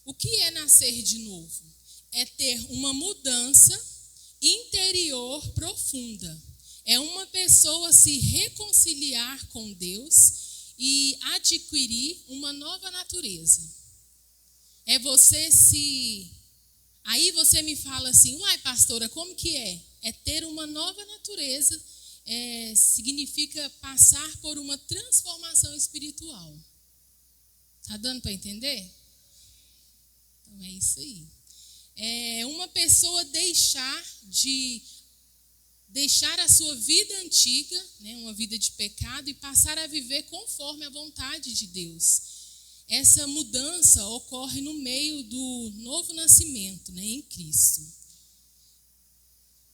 O que é nascer de novo? É ter uma mudança interior profunda. É uma pessoa se reconciliar com Deus e adquirir uma nova natureza. É você se... Aí você me fala assim, uai, pastora, como que é? É ter uma nova natureza, significa passar por uma transformação espiritual. Tá dando para entender? Então é isso aí. É uma pessoa deixar a sua vida antiga, né, uma vida de pecado, e passar a viver conforme a vontade de Deus. Essa mudança ocorre no meio do novo nascimento, né, em Cristo.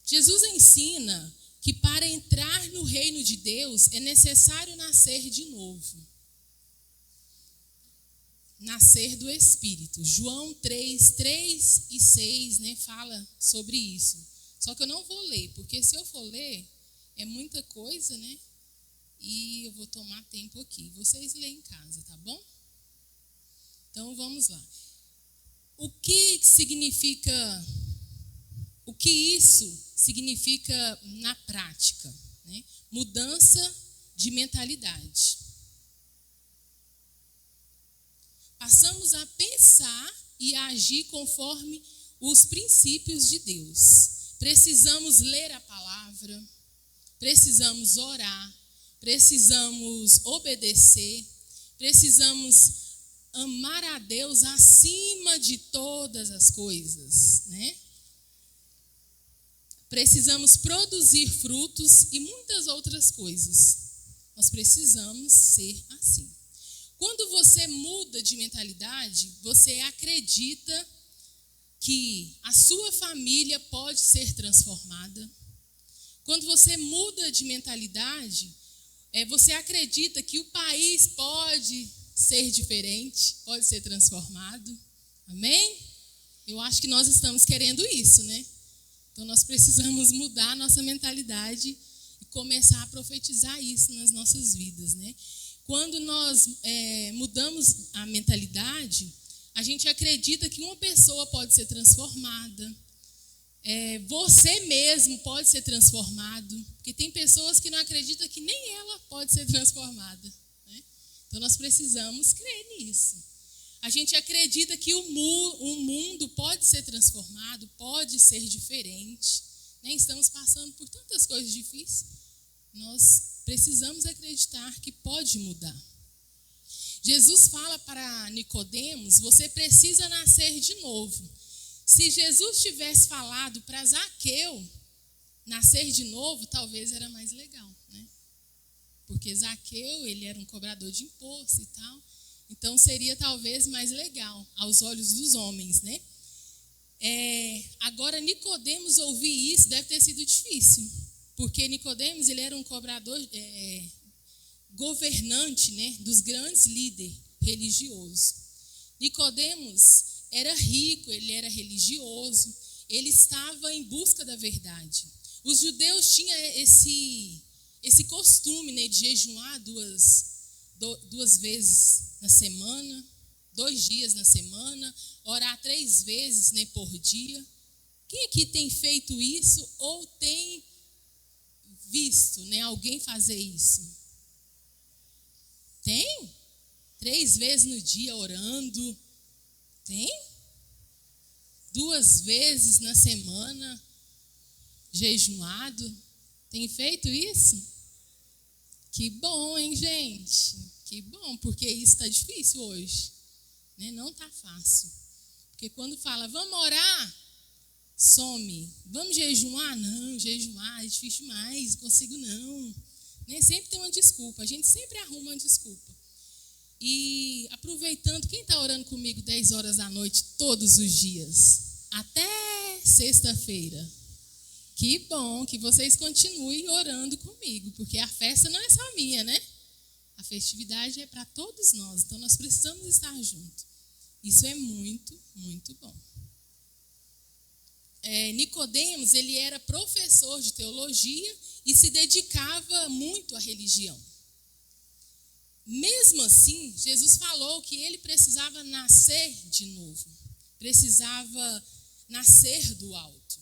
Jesus ensina que para entrar no reino de Deus é necessário nascer de novo. Nascer do Espírito. João 3 e 6, né, fala sobre isso. Só que eu não vou ler, porque se eu for ler, é muita coisa, né? E eu vou tomar tempo aqui. Vocês leem em casa, tá bom? Então, vamos lá. O que isso significa na prática? Né? Mudança de mentalidade. Passamos a pensar e a agir conforme os princípios de Deus. Precisamos ler a palavra, precisamos orar, precisamos obedecer, precisamos amar a Deus acima de todas as coisas, né? Precisamos produzir frutos e muitas outras coisas. Nós precisamos ser assim. Quando você muda de mentalidade, você acredita que a sua família pode ser transformada. Quando você muda de mentalidade, você acredita que o país pode ser diferente, pode ser transformado. Amém? Eu acho que nós estamos querendo isso, né? Então nós precisamos mudar a nossa mentalidade e começar a profetizar isso nas nossas vidas, né? Quando nós mudamos a mentalidade, a gente acredita que uma pessoa pode ser transformada. Você mesmo pode ser transformado. Porque tem pessoas que não acreditam que nem ela pode ser transformada. Né? Então nós precisamos crer nisso. A gente acredita que o mundo pode ser transformado, pode ser diferente. Né? Estamos passando por tantas coisas difíceis. Nós precisamos acreditar que pode mudar. Jesus fala para Nicodemos, você precisa nascer de novo. Se Jesus tivesse falado para Zaqueu nascer de novo, talvez era mais legal, né? Porque Zaqueu, ele era um cobrador de imposto e tal. Então seria talvez mais legal aos olhos dos homens, né? Agora Nicodemos ouvir isso deve ter sido difícil. Porque Nicodemos, ele era um cobrador, governante, né, dos grandes líderes religiosos. Nicodemos era rico, ele era religioso, ele estava em busca da verdade. Os judeus tinham esse costume, né, de jejuar duas vezes na semana, 2 dias na semana, orar 3 vezes, né, por dia. Quem aqui tem feito isso ou tem visto, né, alguém fazer isso? Tem? 3 vezes no dia orando. Tem? 2 vezes na semana jejuado. Tem feito isso? Que bom, hein, gente? Que bom, porque isso está difícil hoje. Né? Não está fácil. Porque quando fala, vamos orar, some. Vamos jejuar? Não, jejuar é difícil demais, não consigo não. Né? Sempre tem uma desculpa, a gente sempre arruma uma desculpa. E aproveitando, quem está orando comigo 10 horas da noite todos os dias? Até sexta-feira. Que bom que vocês continuem orando comigo, porque a festa não é só minha, né? A festividade é para todos nós, então nós precisamos estar juntos. Isso é muito, muito bom. Nicodemos, ele era professor de teologia e se dedicava muito à religião. Mesmo assim, Jesus falou que ele precisava nascer de novo. precisava nascer do alto.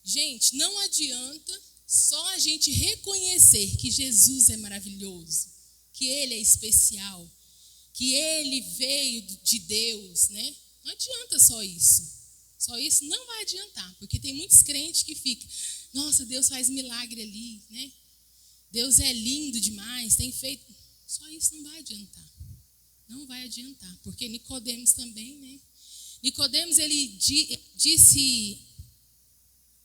Gente, não adianta só a gente reconhecer que Jesus é maravilhoso, que Ele é especial, que Ele veio de Deus, né? Não adianta só isso. Só isso não vai adiantar, porque tem muitos crentes que ficam, nossa, Deus faz milagre ali, né? Deus é lindo demais, tem feito. Só isso não vai adiantar. Não vai adiantar, porque Nicodemos também, né? Nicodemos, ele disse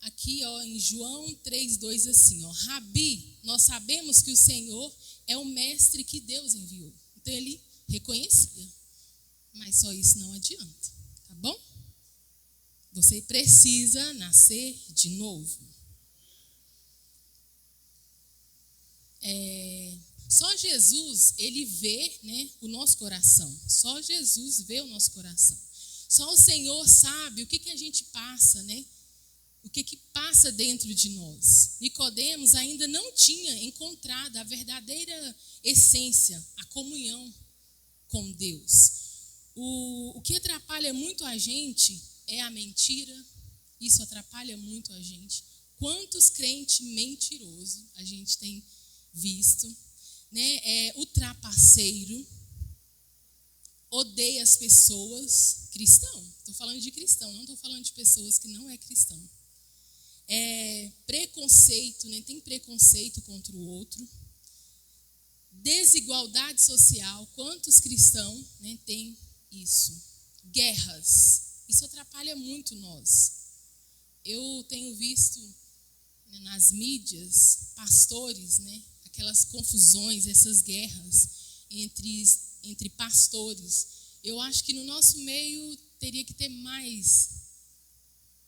aqui, em João 3:2 assim, Rabi, nós sabemos que o Senhor é o mestre que Deus enviou. Então ele reconhecia, mas só isso não adianta, tá bom? Você precisa nascer de novo. Só Jesus, ele vê, né, o nosso coração. Só Jesus vê o nosso coração. Só o Senhor sabe o que a gente passa, né? O que passa dentro de nós. Nicodemos ainda não tinha encontrado a verdadeira essência, a comunhão com Deus. O que atrapalha muito a gente é a mentira. Isso atrapalha muito a gente. Quantos crentes mentirosos a gente tem visto, né? O trapaceiro, odeia as pessoas, cristão. Estou falando de cristão, não estou falando de pessoas que não é cristão. Preconceito, né? Tem preconceito contra o outro. Desigualdade social, quantos cristãos, né, tem isso? Guerras, isso atrapalha muito nós. Eu tenho visto, né, nas mídias, pastores, né, aquelas confusões, essas guerras entre pastores. Eu acho que no nosso meio teria que ter mais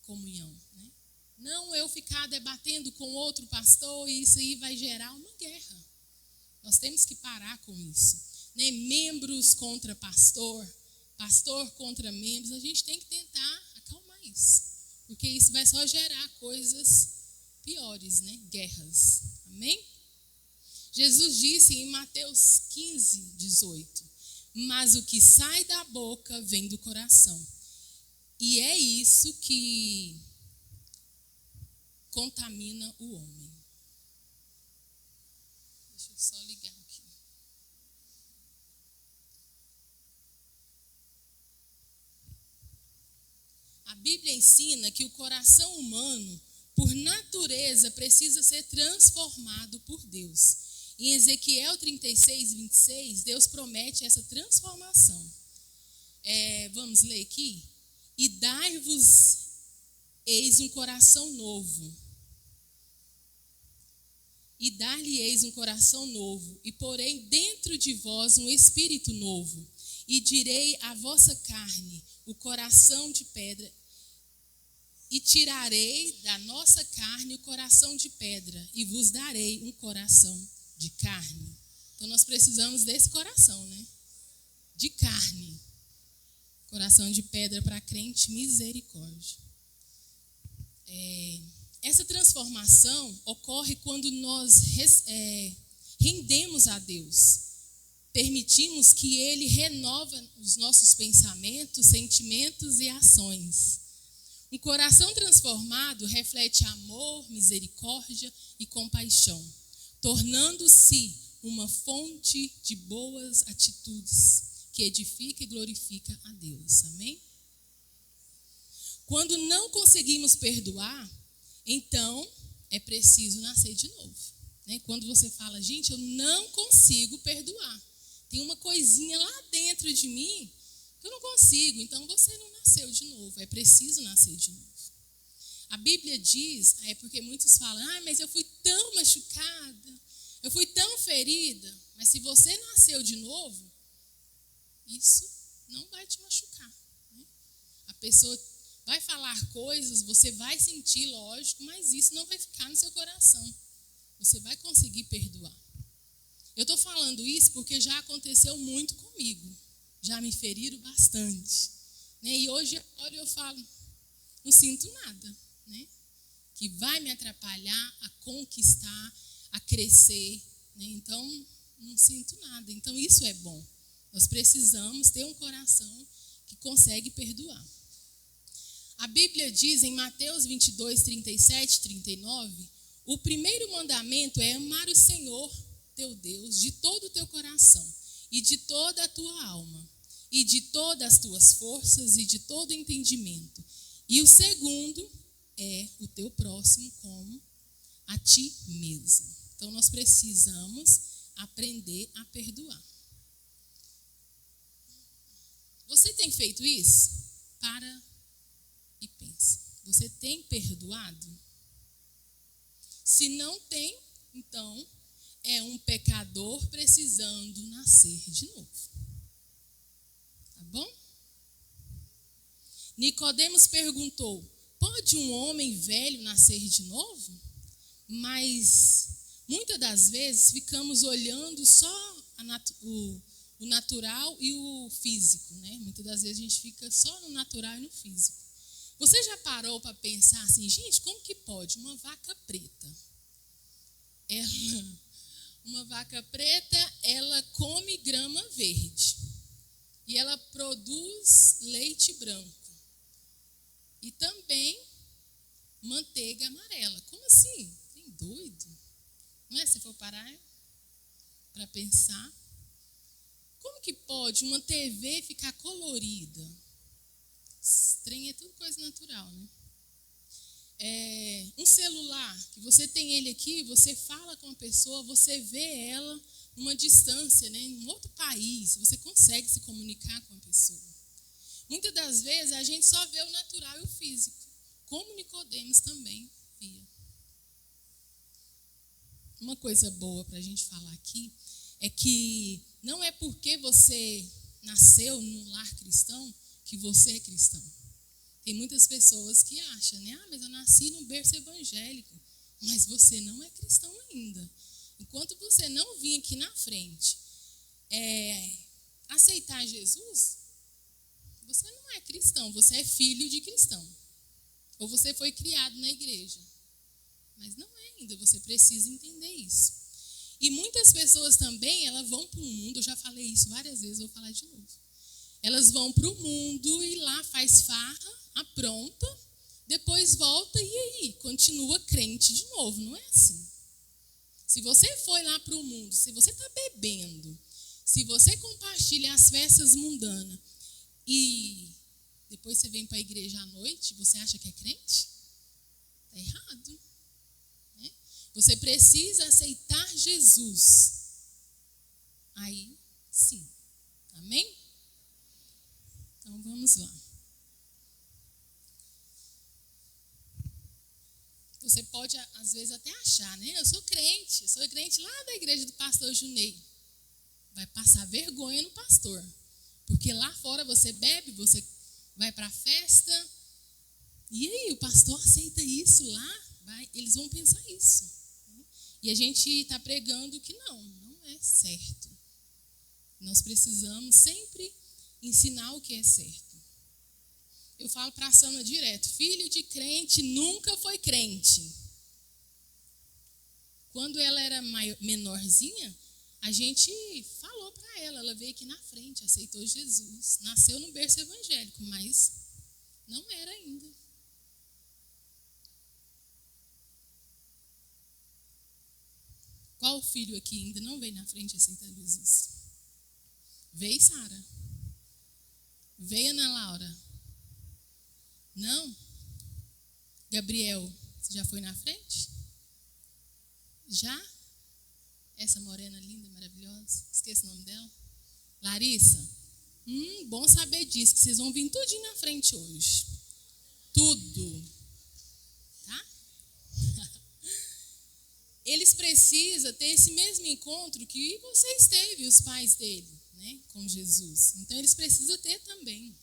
comunhão, né? Não eu ficar debatendo com outro pastor e isso aí vai gerar uma guerra. Nós temos que parar com isso, né? Membros contra pastor, pastor contra membros. A gente tem que tentar acalmar isso, porque isso vai só gerar coisas piores, né? Guerras. Amém? Jesus disse em Mateus 15:18, mas o que sai da boca vem do coração. E é isso que contamina o homem. Deixa eu só ligar aqui. A Bíblia ensina que o coração humano, por natureza, precisa ser transformado por Deus. Em Ezequiel 36:26, Deus promete essa transformação. Vamos ler aqui? E dar-vos eis um coração novo. E dar-lhe-eis um coração novo, e porei dentro de vós um espírito novo, e direi à vossa carne o coração de pedra, e tirarei da nossa carne o coração de pedra, e vos darei um coração de carne. Então nós precisamos desse coração, né? De carne. Coração de pedra para crente, misericórdia. Essa transformação ocorre quando nós rendemos a Deus. Permitimos que Ele renova os nossos pensamentos, sentimentos e ações. Um coração transformado reflete amor, misericórdia e compaixão, tornando-se uma fonte de boas atitudes que edifica e glorifica a Deus. Amém? Quando não conseguimos perdoar, então é preciso nascer de novo, né? Quando você fala, gente, eu não consigo perdoar, tem uma coisinha lá dentro de mim que eu não consigo, então você não nasceu de novo, é preciso nascer de novo. A Bíblia diz, porque muitos falam, mas eu fui tão machucada, eu fui tão ferida, mas se você nasceu de novo, isso não vai te machucar, né? A pessoa vai falar coisas, você vai sentir, lógico, mas isso não vai ficar no seu coração. Você vai conseguir perdoar. Eu estou falando isso porque já aconteceu muito comigo. Já me feriram bastante, né? E hoje eu olho e eu falo, não sinto nada, né? Que vai me atrapalhar a conquistar, a crescer, né? Então, não sinto nada. Então, isso é bom. Nós precisamos ter um coração que consegue perdoar. A Bíblia diz em Mateus 22, 37, 39, o primeiro mandamento é amar o Senhor, teu Deus, de todo o teu coração e de toda a tua alma e de todas as tuas forças e de todo o entendimento. E o segundo é o teu próximo como a ti mesmo. Então, nós precisamos aprender a perdoar. Você tem feito isso? Para e pensa. Você tem perdoado? Se não tem, então é um pecador precisando nascer de novo. Tá bom? Nicodemos perguntou: pode um homem velho nascer de novo? Mas muitas das vezes ficamos olhando só o natural e o físico, né? Muitas das vezes a gente fica só no natural e no físico. Você já parou para pensar assim, gente, como que pode uma vaca preta? Uma vaca preta, ela come grama verde e ela produz leite branco e também manteiga amarela. Como assim? Tem doido? Não é? Se for parar para pensar, como que pode uma TV ficar colorida? Estranho, é tudo coisa natural, né? Um celular, que você tem ele aqui, você fala com a pessoa, você vê ela numa distância, né, em um outro país, você consegue se comunicar com a pessoa. Muitas das vezes a gente só vê o natural e o físico, como Nicodemos também via. Uma coisa boa para a gente falar aqui é que não é porque você nasceu num lar cristão que você é cristão. Tem muitas pessoas que acham, né? Mas eu nasci num berço evangélico. Mas você não é cristão ainda. Enquanto você não vir aqui na frente aceitar Jesus, você não é cristão, você é filho de cristão. Ou você foi criado na igreja. Mas não é ainda, você precisa entender isso. E muitas pessoas também, elas vão para o mundo, eu já falei isso várias vezes, vou falar de novo. Elas vão para o mundo e lá faz farra, apronta, depois volta e aí, continua crente de novo, não é assim. Se você foi lá para o mundo, se você está bebendo, se você compartilha as festas mundanas e depois você vem para a igreja à noite, você acha que é crente? Está errado. Né? Você precisa aceitar Jesus. Aí, sim. Amém? Então, vamos lá. Você pode, às vezes, até achar, né? Eu sou crente lá da igreja do pastor Junei. Vai passar vergonha no pastor. Porque lá fora você bebe, você vai para a festa. E aí, o pastor aceita isso lá? Eles vão pensar isso. E a gente está pregando que não é certo. Nós precisamos sempre ensinar o que é certo. Eu falo para a Sana direto, filho de crente nunca foi crente. Quando ela era menorzinha, a gente falou para ela, ela veio aqui na frente, aceitou Jesus, nasceu no berço evangélico, mas não era ainda. Qual filho aqui ainda não veio na frente aceitar Jesus? Veio Sara. Veio Ana Laura. Não? Gabriel, você já foi na frente? Já? Essa morena linda, maravilhosa. Esqueci o nome dela. Larissa. Bom saber disso, que vocês vão vir tudinho na frente hoje. Tudo. Tá? Eles precisam ter esse mesmo encontro que vocês teve, os pais dele, né, com Jesus. Então, eles precisam ter também.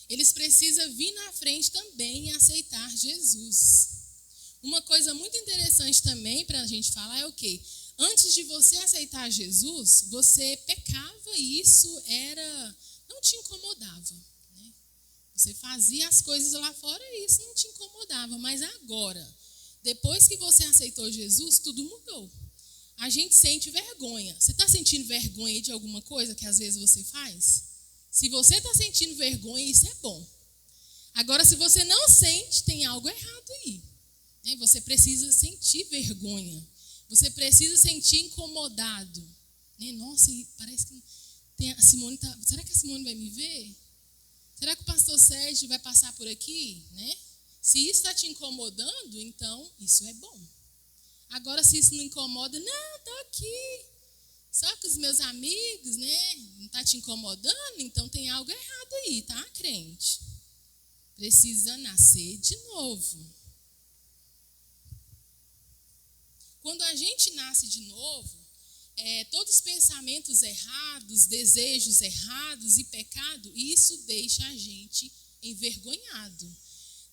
Eles precisam vir na frente também e aceitar Jesus. Uma coisa muito interessante também para a gente falar é o quê? Antes de você aceitar Jesus, você pecava e isso não te incomodava. Né? Você fazia as coisas lá fora e isso não te incomodava. Mas agora, depois que você aceitou Jesus, tudo mudou. A gente sente vergonha. Você está sentindo vergonha de alguma coisa que às vezes você faz? Se você está sentindo vergonha, isso é bom. Agora, se você não sente, tem algo errado aí. Né? Você precisa sentir vergonha. Você precisa sentir incomodado. Né? Nossa, parece que a Simone tá... Será que a Simone vai me ver? Será que o pastor Sérgio vai passar por aqui? Né? Se isso está te incomodando, então isso é bom. Agora, se isso não incomoda, não, estou aqui. Só com os meus amigos, né? Não está te incomodando? Então tem algo errado aí, tá, crente? Precisa nascer de novo. Quando a gente nasce de novo, todos os pensamentos errados, desejos errados e pecado, isso deixa a gente envergonhado,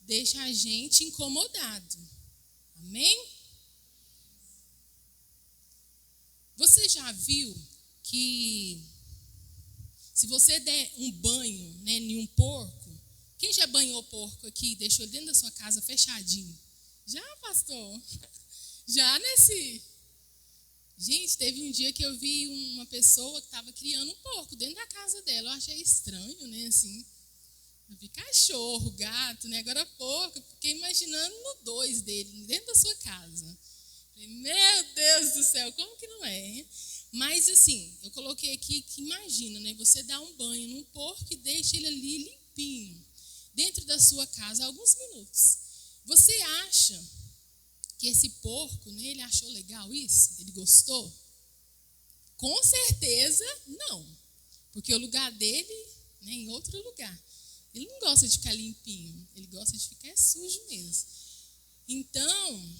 deixa a gente incomodado. Amém? Você já viu que se você der um banho, né, em um porco, quem já banhou porco aqui e deixou ele dentro da sua casa fechadinho? Já, pastor? Já nesse... Gente, teve um dia que eu vi uma pessoa que estava criando um porco dentro da casa dela. Eu achei estranho, né, assim. Eu vi cachorro, gato, né, agora porco. Fiquei imaginando no 2 dele, dentro da sua casa. Falei, meu Deus do céu, como que não é, hein? Mas assim, eu coloquei aqui que imagina, né, você dá um banho num porco e deixa ele ali limpinho, dentro da sua casa, alguns minutos. Você acha que esse porco, né, ele achou legal isso? Ele gostou? Com certeza não, porque o lugar dele, né, em outro lugar. Ele não gosta de ficar limpinho, ele gosta de ficar sujo mesmo. Então,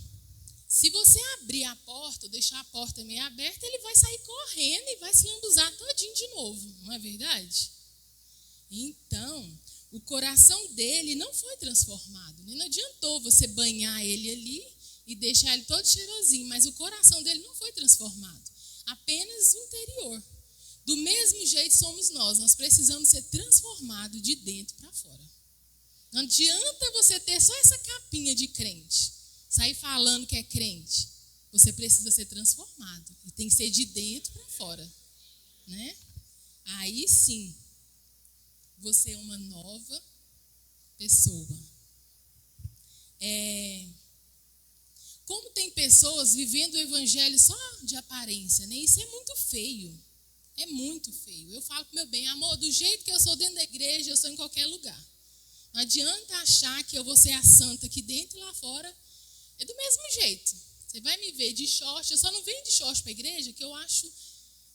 se você abrir a porta ou deixar a porta meio aberta, ele vai sair correndo e vai se lambuzar todinho de novo, não é verdade? Então, o coração dele não foi transformado. Não adiantou você banhar ele ali e deixar ele todo cheirosinho, mas o coração dele não foi transformado, apenas o interior. Do mesmo jeito somos nós precisamos ser transformados de dentro para fora. Não adianta você ter só essa capinha de crente, sair falando que é crente. Você precisa ser transformado e tem que ser de dentro para fora, né? Aí sim, você é uma nova pessoa. Como tem pessoas vivendo o evangelho só de aparência, né? Isso é muito feio. É muito feio. Eu falo pro meu bem, amor, do jeito que eu sou dentro da igreja, eu sou em qualquer lugar. Não adianta achar que eu vou ser a santa aqui dentro e lá fora. É do mesmo jeito. Você vai me ver de short, eu só não venho de short para a igreja, que eu acho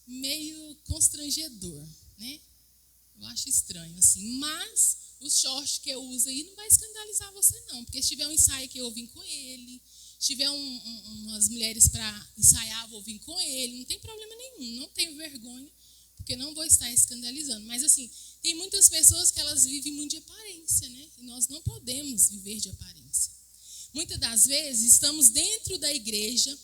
meio constrangedor, né? Eu acho estranho, assim. Mas os shorts que eu uso aí não vai escandalizar você, não. Porque se tiver um ensaio que eu vim com ele, se tiver umas mulheres para ensaiar, vou vir com ele, não tem problema nenhum. Não tenho vergonha, porque não vou estar escandalizando. Mas, assim, tem muitas pessoas que elas vivem muito de aparência, né? E nós não podemos viver de aparência. Muitas das vezes estamos dentro da igreja,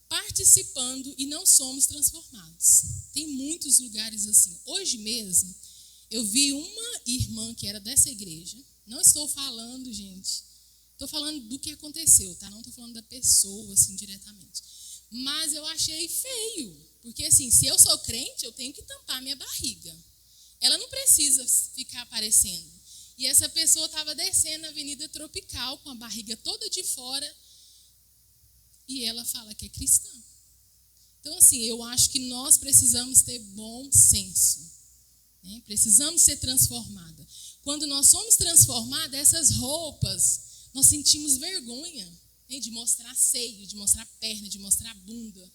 participando e não somos transformados. Tem muitos lugares assim. Hoje mesmo, eu vi uma irmã que era dessa igreja. Não estou falando, gente, estou falando do que aconteceu, tá? Não estou falando da pessoa, assim, diretamente. Mas eu achei feio, porque assim, se eu sou crente, eu tenho que tampar minha barriga. Ela não precisa ficar aparecendo. E essa pessoa estava descendo a Avenida Tropical com a barriga toda de fora e ela fala que é cristã. Então, assim, eu acho que nós precisamos ter bom senso, né? Precisamos ser transformadas. Quando nós somos transformadas, essas roupas, nós sentimos vergonha, né? De mostrar seio, de mostrar perna, de mostrar bunda.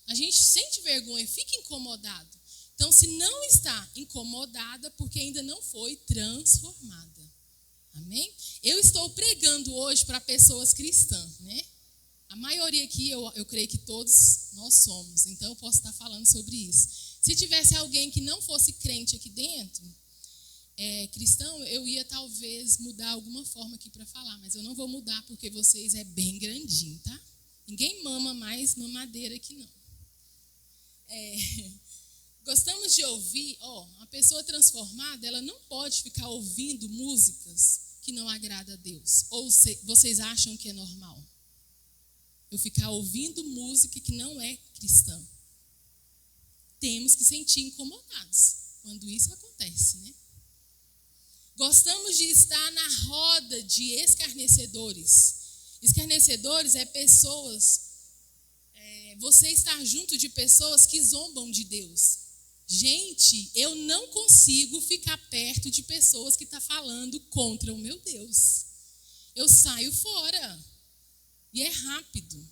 A gente sente vergonha, fica incomodado. Então, se não está incomodada, porque ainda não foi transformada. Amém? Eu estou pregando hoje para pessoas cristãs, né? A maioria aqui, eu creio que todos nós somos. Então, eu posso estar falando sobre isso. Se tivesse alguém que não fosse crente aqui dentro, cristão, eu ia talvez mudar alguma forma aqui para falar. Mas eu não vou mudar porque vocês é bem grandinho, tá? Ninguém mama mais mamadeira aqui, não. Gostamos de ouvir, uma pessoa transformada, ela não pode ficar ouvindo músicas que não agradam a Deus. Ou vocês acham que é normal? Eu ficar ouvindo música que não é cristã. Temos que sentir incomodados quando isso acontece, né? Gostamos de estar na roda de escarnecedores. Escarnecedores é pessoas, você estar junto de pessoas que zombam de Deus. Gente, eu não consigo ficar perto de pessoas que estão falando contra o meu Deus. Eu saio fora. E é rápido.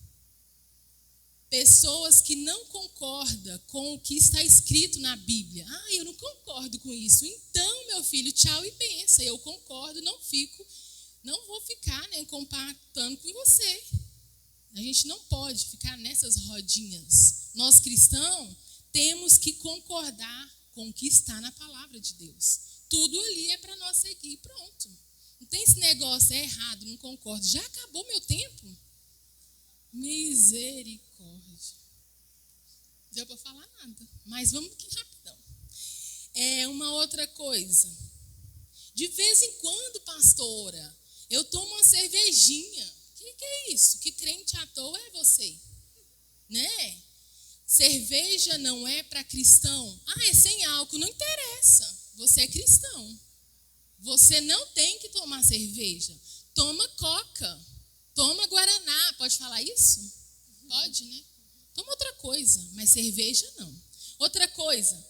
Pessoas que não concordam com o que está escrito na Bíblia. Ah, eu não concordo com isso. Então, meu filho, tchau e benção. Eu concordo, não vou ficar compactando com você. A gente não pode ficar nessas rodinhas. Nós cristãos temos que concordar com o que está na palavra de Deus. Tudo ali é para nós seguir, pronto. Não tem esse negócio, é errado, não concordo. Já acabou meu tempo? Misericórdia. Não deu para falar nada, mas vamos aqui rapidão. Uma outra coisa. De vez em quando, pastora, eu tomo uma cervejinha. Que é isso? Que crente à toa é você? Né? Cerveja não é para cristão. Ah, é sem álcool. Não interessa. Você é cristão. Você não tem que tomar cerveja. Toma coca. Toma guaraná. Pode falar isso? Pode, né? Toma outra coisa, mas cerveja não. Outra coisa.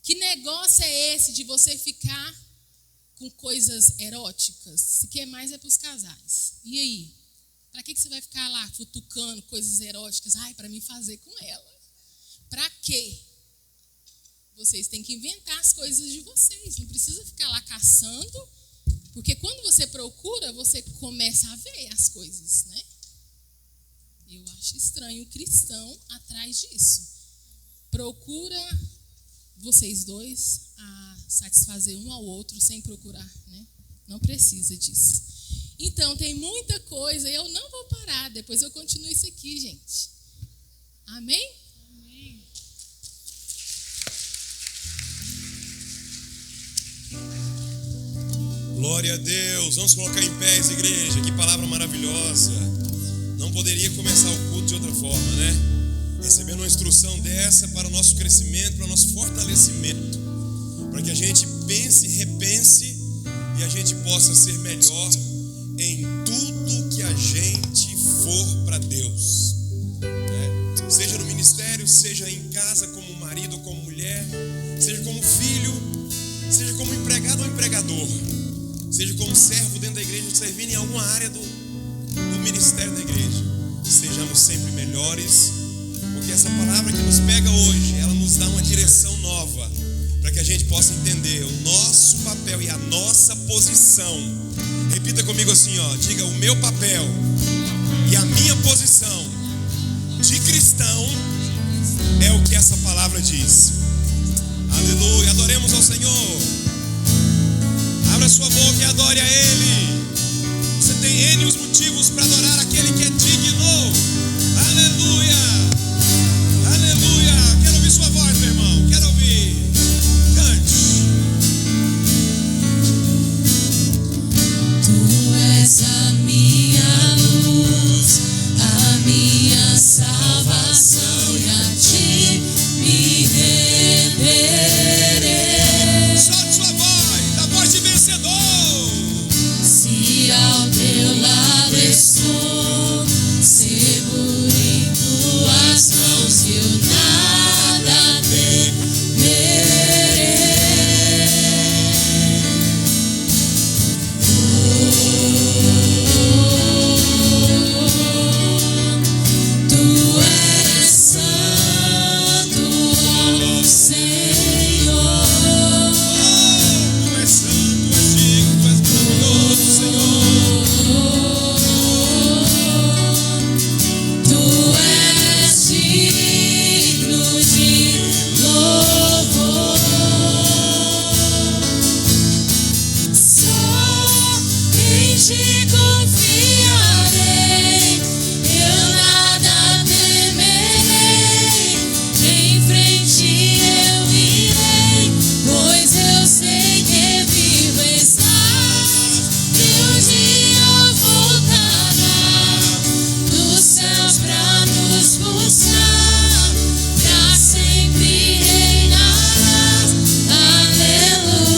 Que negócio é esse de você ficar com coisas eróticas? Se quer mais é para os casais. E aí? Para que você vai ficar lá futucando coisas eróticas? Ai, para mim fazer com ela. Para quê? Vocês têm que inventar as coisas de vocês. Não precisa ficar lá caçando, porque quando você procura, você começa a ver as coisas, né? Eu acho estranho o cristão atrás disso. Procura vocês dois a satisfazer um ao outro sem procurar, né? Não precisa disso. Então, tem muita coisa, eu não vou parar, depois eu continuo isso aqui, gente. Amém? Amém. Glória a Deus. Vamos colocar em pés, igreja. Que palavra maravilhosa. Não poderia começar o culto de outra forma, né? Recebendo uma instrução dessa para o nosso crescimento, para o nosso fortalecimento, para que a gente pense, repense e a gente possa ser melhor em tudo que a gente for para Deus, né? Seja no ministério, seja em casa como marido ou como mulher, seja como filho, seja como empregado ou empregador, seja como servo dentro da igreja, servindo em alguma área do ministério da igreja. Sejamos sempre melhores, porque essa palavra que nos pega hoje, ela nos dá uma direção nova, para que a gente possa entender o nosso papel e a nossa posição. Repita comigo assim, ó, diga: o meu papel e a minha posição de cristão é o que essa palavra diz. Aleluia, adoremos ao Senhor. Abra sua boca e adore a Ele. Você tem N os motivos para adorar aquele que é digno. Aleluia, aleluia. Quero ouvir sua voz, meu irmão, quero ouvir. Cante. Tu és a minha luz, a minha salvação, e a ti me renderei. Solte sua voz, a voz de vencedor. Se ao teu lado estou, seguro em tuas mãos, eu nada temerei. Tu és santo, ó Senhor. Tu és santo, tu és digno, tu és maravilhoso, Senhor. Tu és digno de louvor. Só em ti confiarei, eu nada temerei. Em frente eu irei, pois eu sei que vivo estás, e um dia voltará dos céus pra nos buscar, pra sempre reinarás. Aleluia.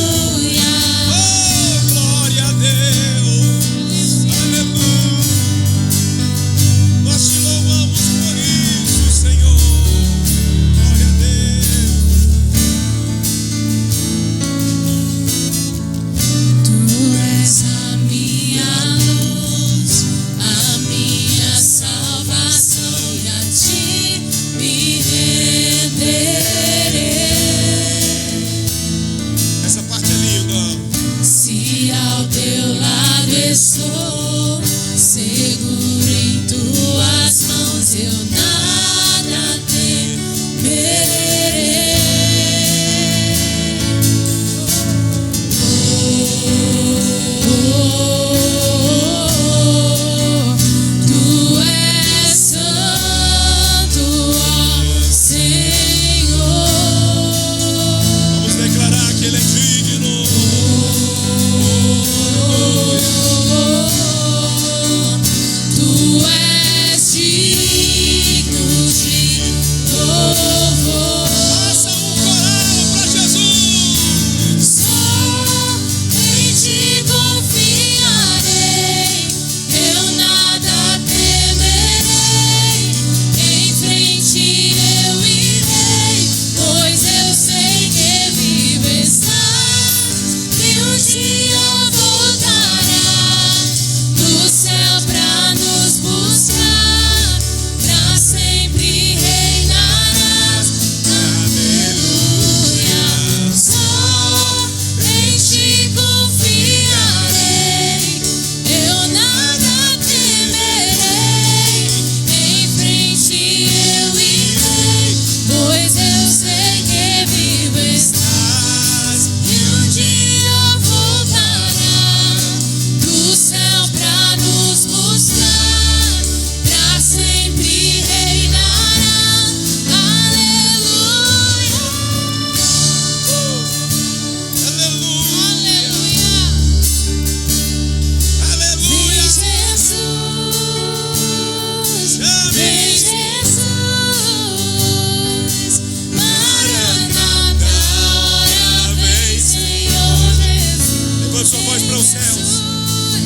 aos céus.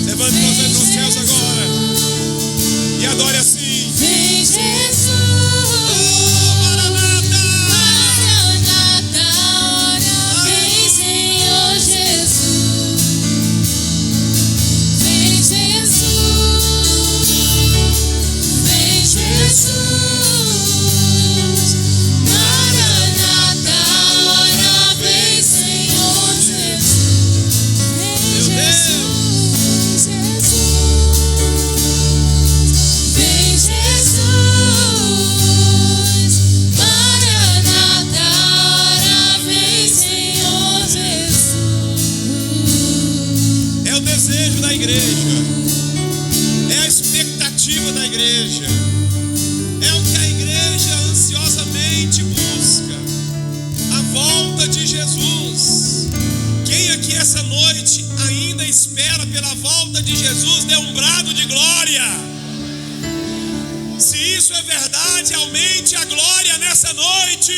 Levante suas mãos aos céus agora e adore assim. Vem Jesus, Oh, Maranata! Maranata, ora vem Senhor Jesus. Vem Jesus, vem Jesus. Maranata, ora vem Senhor Jesus. Vem Jesus, vem Jesus. Maranata, ora vem Senhor Jesus. É o desejo da igreja, é a expectativa da igreja, é o que a igreja ansiosamente busca, a volta de Jesus. Quem aqui essa noite ainda espera pela volta de Jesus, dê um brado de glória. Se isso é verdade, aumente a glória nessa noite.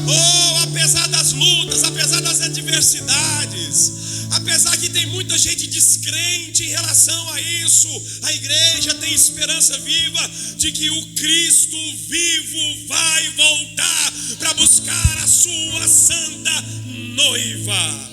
Oh, apesar das lutas, apesar das adversidades, apesar que tem muita gente descrente em relação a isso, a igreja tem esperança viva de que o Cristo vivo vai voltar para buscar a sua santa noiva.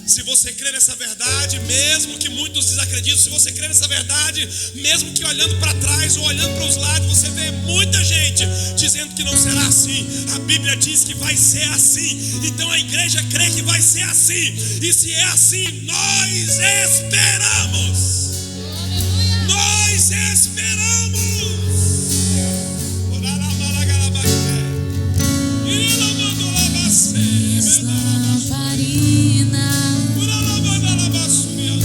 Se você crê nessa verdade, mesmo que muitos desacreditem, se você crê nessa verdade, mesmo que olhando para trás ou olhando para os lados, você vê muita gente dizendo que não será assim. A Bíblia diz que vai ser assim. Então a igreja crê que vai ser assim. E se é assim, nós esperamos. Nós esperamos. Lamparina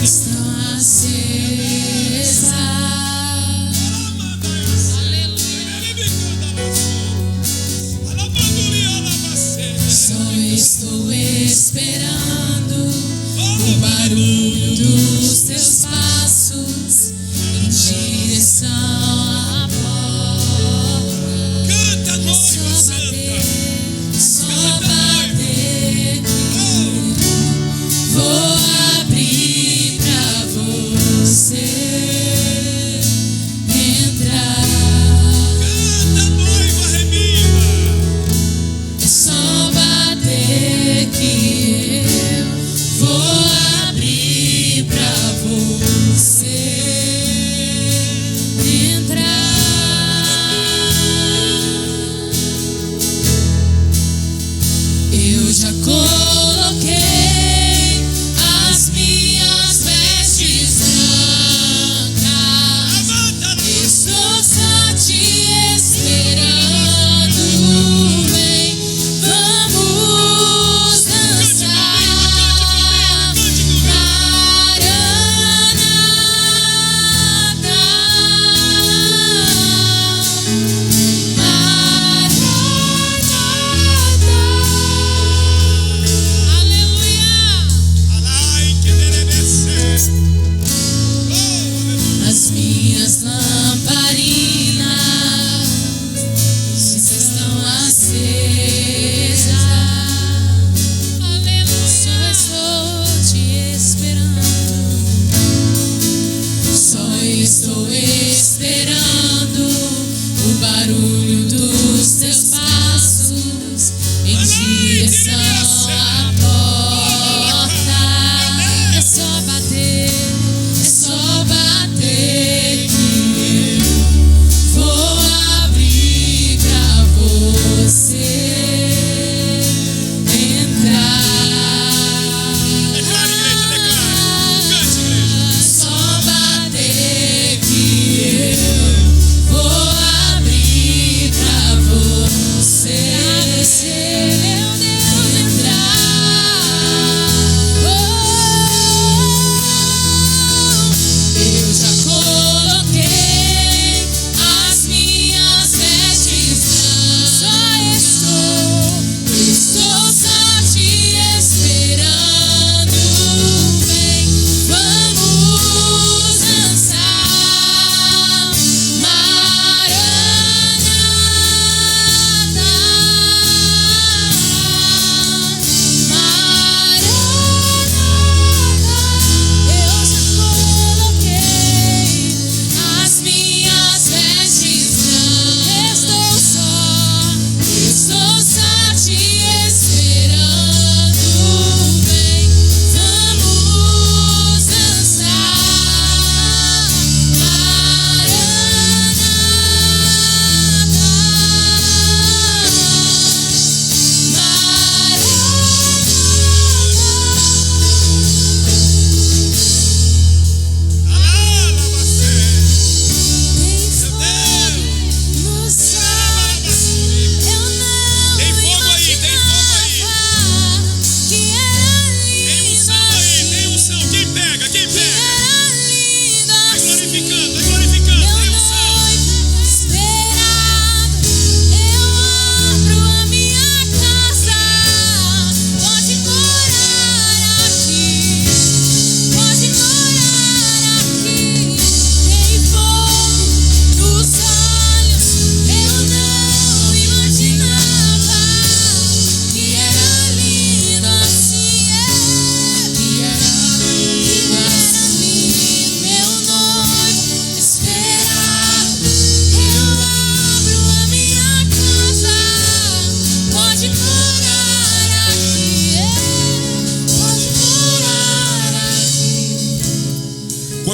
estão acesas. Só estou esperando o barulho dos teus passos em direção à porta. Canta, É noiva só santa. bater, vou abrir pra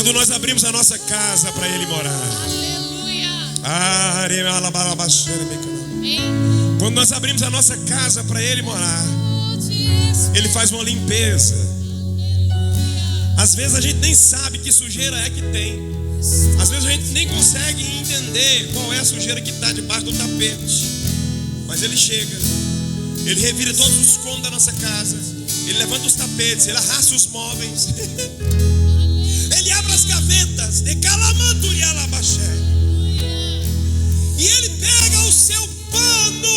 Quando nós abrimos a nossa casa para Ele morar. Quando nós abrimos a nossa casa para Ele morar, Ele faz uma limpeza. Às vezes a gente nem sabe que sujeira é que tem. Às vezes a gente nem consegue entender qual é a sujeira que está debaixo do tapete. Mas Ele chega, Ele revira todos os cômodos da nossa casa, Ele levanta os tapetes, Ele arrasta os móveis. Ele abre as gavetas de Calamanto e Alabaxé. E Ele pega o seu pano,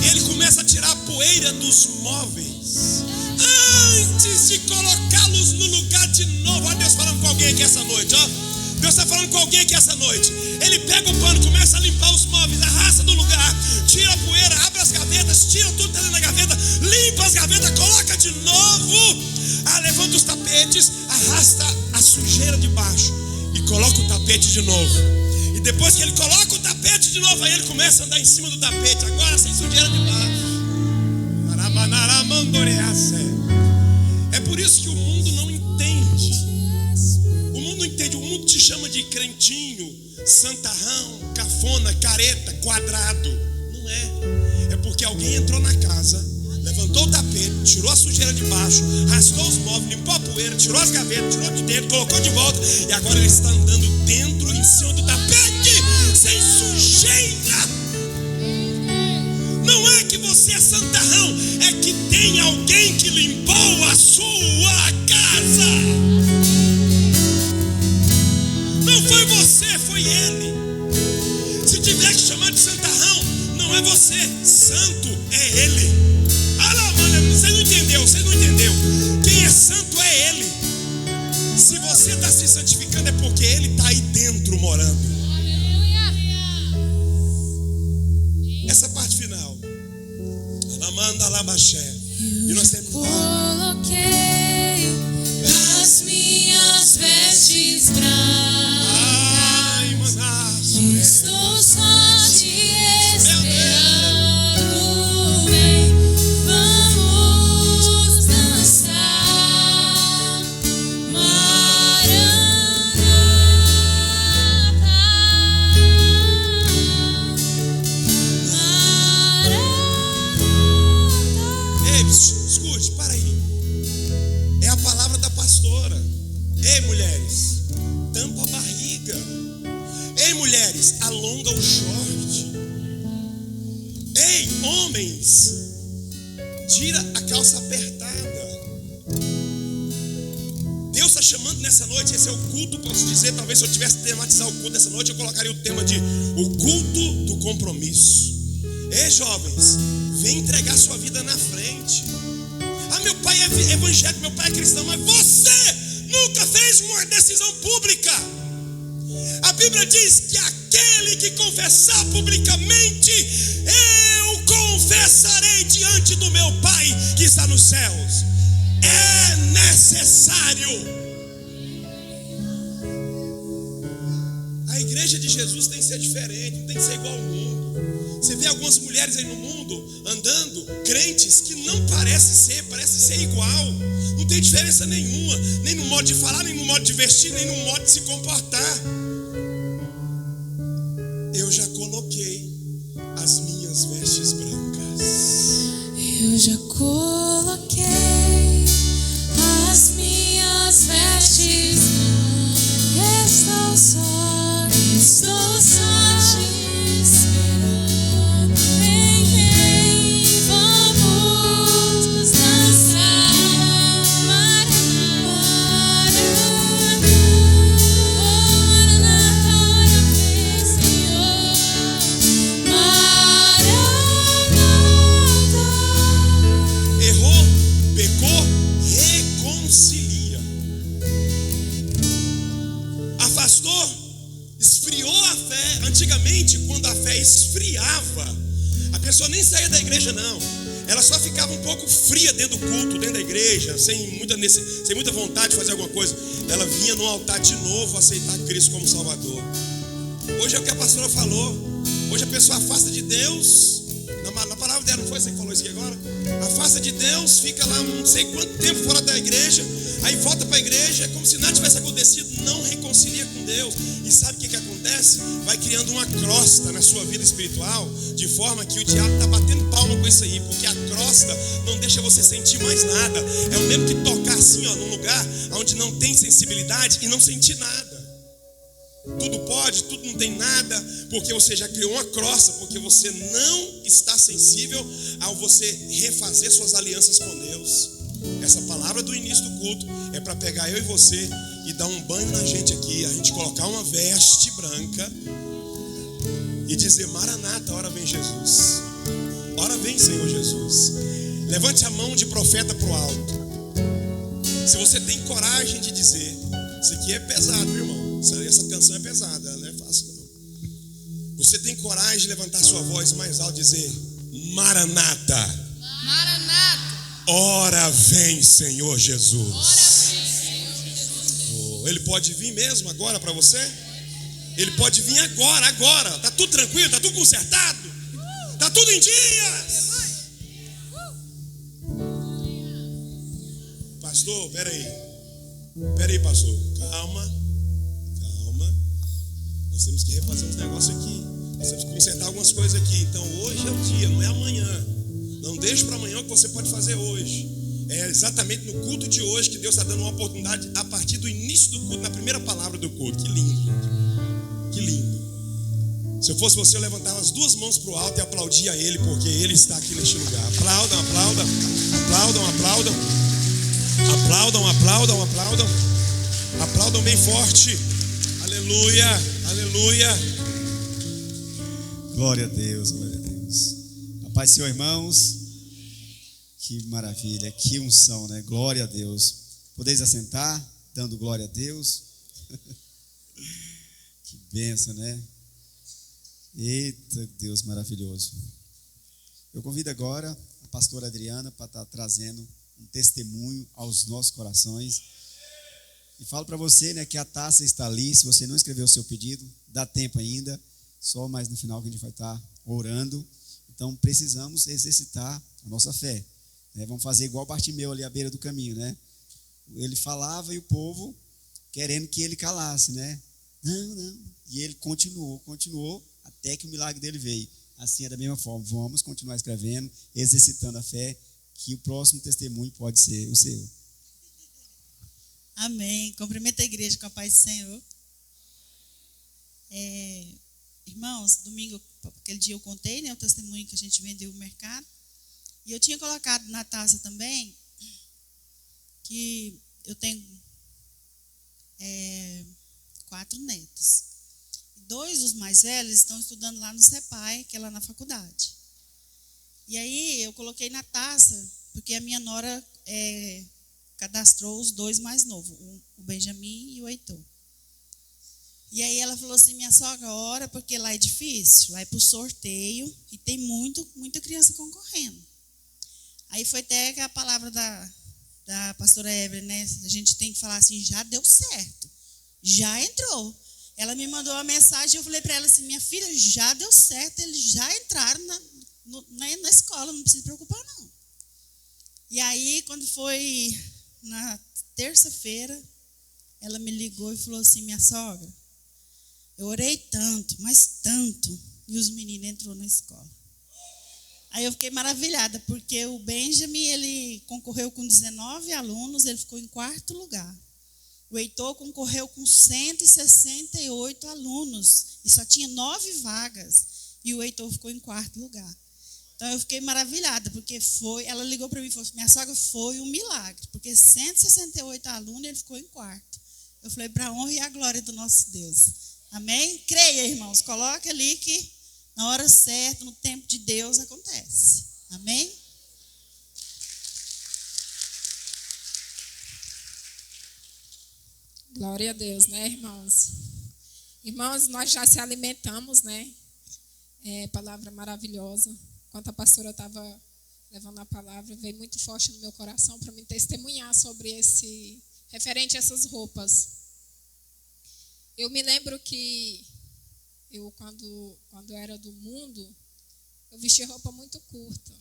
e Ele começa a tirar a poeira dos móveis, antes de colocá-los no lugar de novo. Olha Deus falando com alguém aqui essa noite, ó. Deus está falando com alguém aqui essa noite. Ele pega o pano, começa a limpar os móveis, arrasta do lugar, tira a poeira, abre as gavetas, tira tudo que está dentro da gaveta, limpa as gavetas, coloca de novo, levanta os tapetes, arrasta a sujeira de baixo e coloca o tapete de novo. E depois que ele coloca o tapete de novo, aí ele começa a andar em cima do tapete, agora sem sujeira de baixo. É por isso que o mundo não entende. O mundo não entende. O mundo te chama de crentinho, santarrão, cafona, careta, quadrado. Não é. É porque alguém entrou na casa, levantou o tapete, tirou a sujeira de baixo, rastou os móveis, limpou a poeira, tirou as gavetas, tirou de dentro, colocou de volta, e agora ele está andando dentro, em cima do tapete, sem sujeira. Não é que você é santarrão, é que tem alguém que limpou a sua casa. Não foi você, foi Ele. Se tiver que chamar de santarrão, não é você, santo é Ele. Você não entendeu. Quem é santo é Ele. Se você está se santificando é porque Ele está aí dentro morando. Essa parte final. Anamanda Labaxé. E nós temos. Coloquei as minhas vestes brancas. Ai, manaço. Estou só te esperando. Vem, vamos dançar. Maranata. Ei, escute, para aí. É a palavra da pastora. Ei, mulheres, tampa a barriga. Ei, mulheres, alonga o short. Ei, homens, tira a calça apertada. Deus está chamando nessa noite. Esse é o culto, posso dizer. Talvez se eu tivesse que tematizar o culto dessa noite, eu colocaria o tema de o culto do compromisso. Ei, jovens, vem entregar sua vida na frente. Meu pai é evangélico, meu pai é cristão, mas você nunca fez uma decisão pública. A Bíblia diz que aquele que confessar publicamente, eu confessarei diante do meu Pai que está nos céus. É necessário. A igreja de Jesus tem que ser diferente, não tem que ser igual ao mundo. Você vê algumas mulheres aí no mundo andando, crentes, que não parece ser igual. Não tem diferença nenhuma, nem no modo de falar, nem no modo de vestir, nem no modo de se comportar. Eu já coloquei as minhas vestes brancas. Eu já coloquei as minhas vestes brancas. Estou só te esperando. Vem, vamos dançar. Maranata, olha vem, Senhor. Maranata. Errou, pecou, reconcilia. Afastou, esfriou a fé. Antigamente, quando a fé esfriava, a pessoa nem saía da igreja, não. Ela só ficava um pouco fria dentro do culto, dentro da igreja, sem muita vontade de fazer alguma coisa. Ela vinha no altar de novo aceitar Cristo como Salvador. Hoje é o que a pastora falou. Hoje a pessoa afasta de Deus Na palavra dela, não foi você que falou isso aqui agora? Afasta de Deus, fica lá não sei quanto tempo fora da igreja, aí volta para a igreja, é como se nada tivesse acontecido, não reconcilia com Deus. E sabe o que acontece? Vai criando uma crosta na sua vida espiritual, de forma que o diabo está batendo palma com isso aí, porque a crosta não deixa você sentir mais nada. É o mesmo que tocar assim, ó, num lugar onde não tem sensibilidade e não sentir nada. Tudo pode, tudo não tem nada, porque você já criou uma crosta, porque você não está sensível ao você refazer suas alianças com Deus. Essa palavra do início do culto é para pegar eu e você e dar um banho na gente aqui, a gente colocar uma veste branca e dizer: Maranata, ora vem Jesus, ora vem Senhor Jesus. Levante a mão de profeta para o alto. Se você tem coragem de dizer, isso aqui é pesado, meu irmão. Essa canção é pesada, ela não é fácil não. Você tem coragem de levantar sua voz mais alto e dizer: Maranata, Maranata. ora vem Senhor Jesus. Ora vem, Senhor Jesus. Ele pode vir mesmo agora para você? Ele pode vir agora. Tá tudo tranquilo, tá tudo consertado, tá tudo em dias. Pastor, peraí, pastor, calma. Nós temos que refazer uns negócios aqui. Nós temos que consertar algumas coisas aqui. Então hoje é o dia, não é amanhã. Não deixe para amanhã o que você pode fazer hoje. É exatamente no culto de hoje que Deus está dando uma oportunidade a partir do início do culto, na primeira palavra do culto. Que lindo, gente. Que lindo. Se eu fosse você, eu levantava as duas mãos para o alto e aplaudia Ele, porque Ele está aqui neste lugar. Aplaudam. Aplaudam bem forte. Aleluia. Glória a Deus. A paz do Senhor, irmãos. Que maravilha, que unção, né? Glória a Deus. Podeis assentar, dando glória a Deus. Que bênção, né? Eita, Deus maravilhoso. Eu convido agora a pastora Adriana para estar trazendo um testemunho aos nossos corações. E falo para você, né, que a taça está ali. Se você não escreveu o seu pedido, dá tempo ainda. Só mais no final que a gente vai estar orando. Então precisamos exercitar a nossa fé, né? Vamos fazer igual Bartimeu ali à beira do caminho, né? Ele falava e o povo querendo que ele calasse, né? Não. E ele continuou até que o milagre dele veio. Assim é da mesma forma. Vamos continuar escrevendo, exercitando a fé, que o próximo testemunho pode ser o seu. Amém. Cumprimento a igreja com a paz do Senhor. Irmãos, domingo, aquele dia eu contei, né, o testemunho que a gente vendeu no mercado. E eu tinha colocado na taça também que eu tenho 4 netos. 2 dos mais velhos estão estudando lá no CEPAI, que é lá na faculdade. E aí eu coloquei na taça, porque a minha nora cadastrou os 2 mais novos, o Benjamin e o Heitor. E aí ela falou assim: minha sogra, ora, porque lá é difícil, lá é por sorteio e tem muita criança concorrendo. Aí foi até a palavra da pastora Evelyn, né? A gente tem que falar assim: já deu certo, já entrou. Ela me mandou uma mensagem, eu falei para ela assim: minha filha, já deu certo, eles já entraram na escola, não precisa se preocupar não. E aí, quando foi na terça-feira, ela me ligou e falou assim: minha sogra, eu orei tanto, mas tanto, e os meninos entrou na escola. Aí eu fiquei maravilhada, porque o Benjamin, ele concorreu com 19 alunos, ele ficou em 4º lugar. O Heitor concorreu com 168 alunos, e só tinha 9 vagas, e o Heitor ficou em 4º lugar. Então eu fiquei maravilhada, porque ela ligou para mim e falou assim: minha sogra, foi um milagre, porque 168 alunos, ele ficou em 4º. Eu falei: para a honra e a glória do nosso Deus. Amém? Creia, irmãos, coloque ali que na hora certa, no tempo de Deus, acontece. Amém? Glória a Deus, né, irmãos? Irmãos, nós já se alimentamos, né? Palavra maravilhosa. Enquanto a pastora estava levando a palavra, veio muito forte no meu coração para me testemunhar sobre referente a essas roupas. Eu me lembro que eu, quando era do mundo, eu vestia roupa muito curta.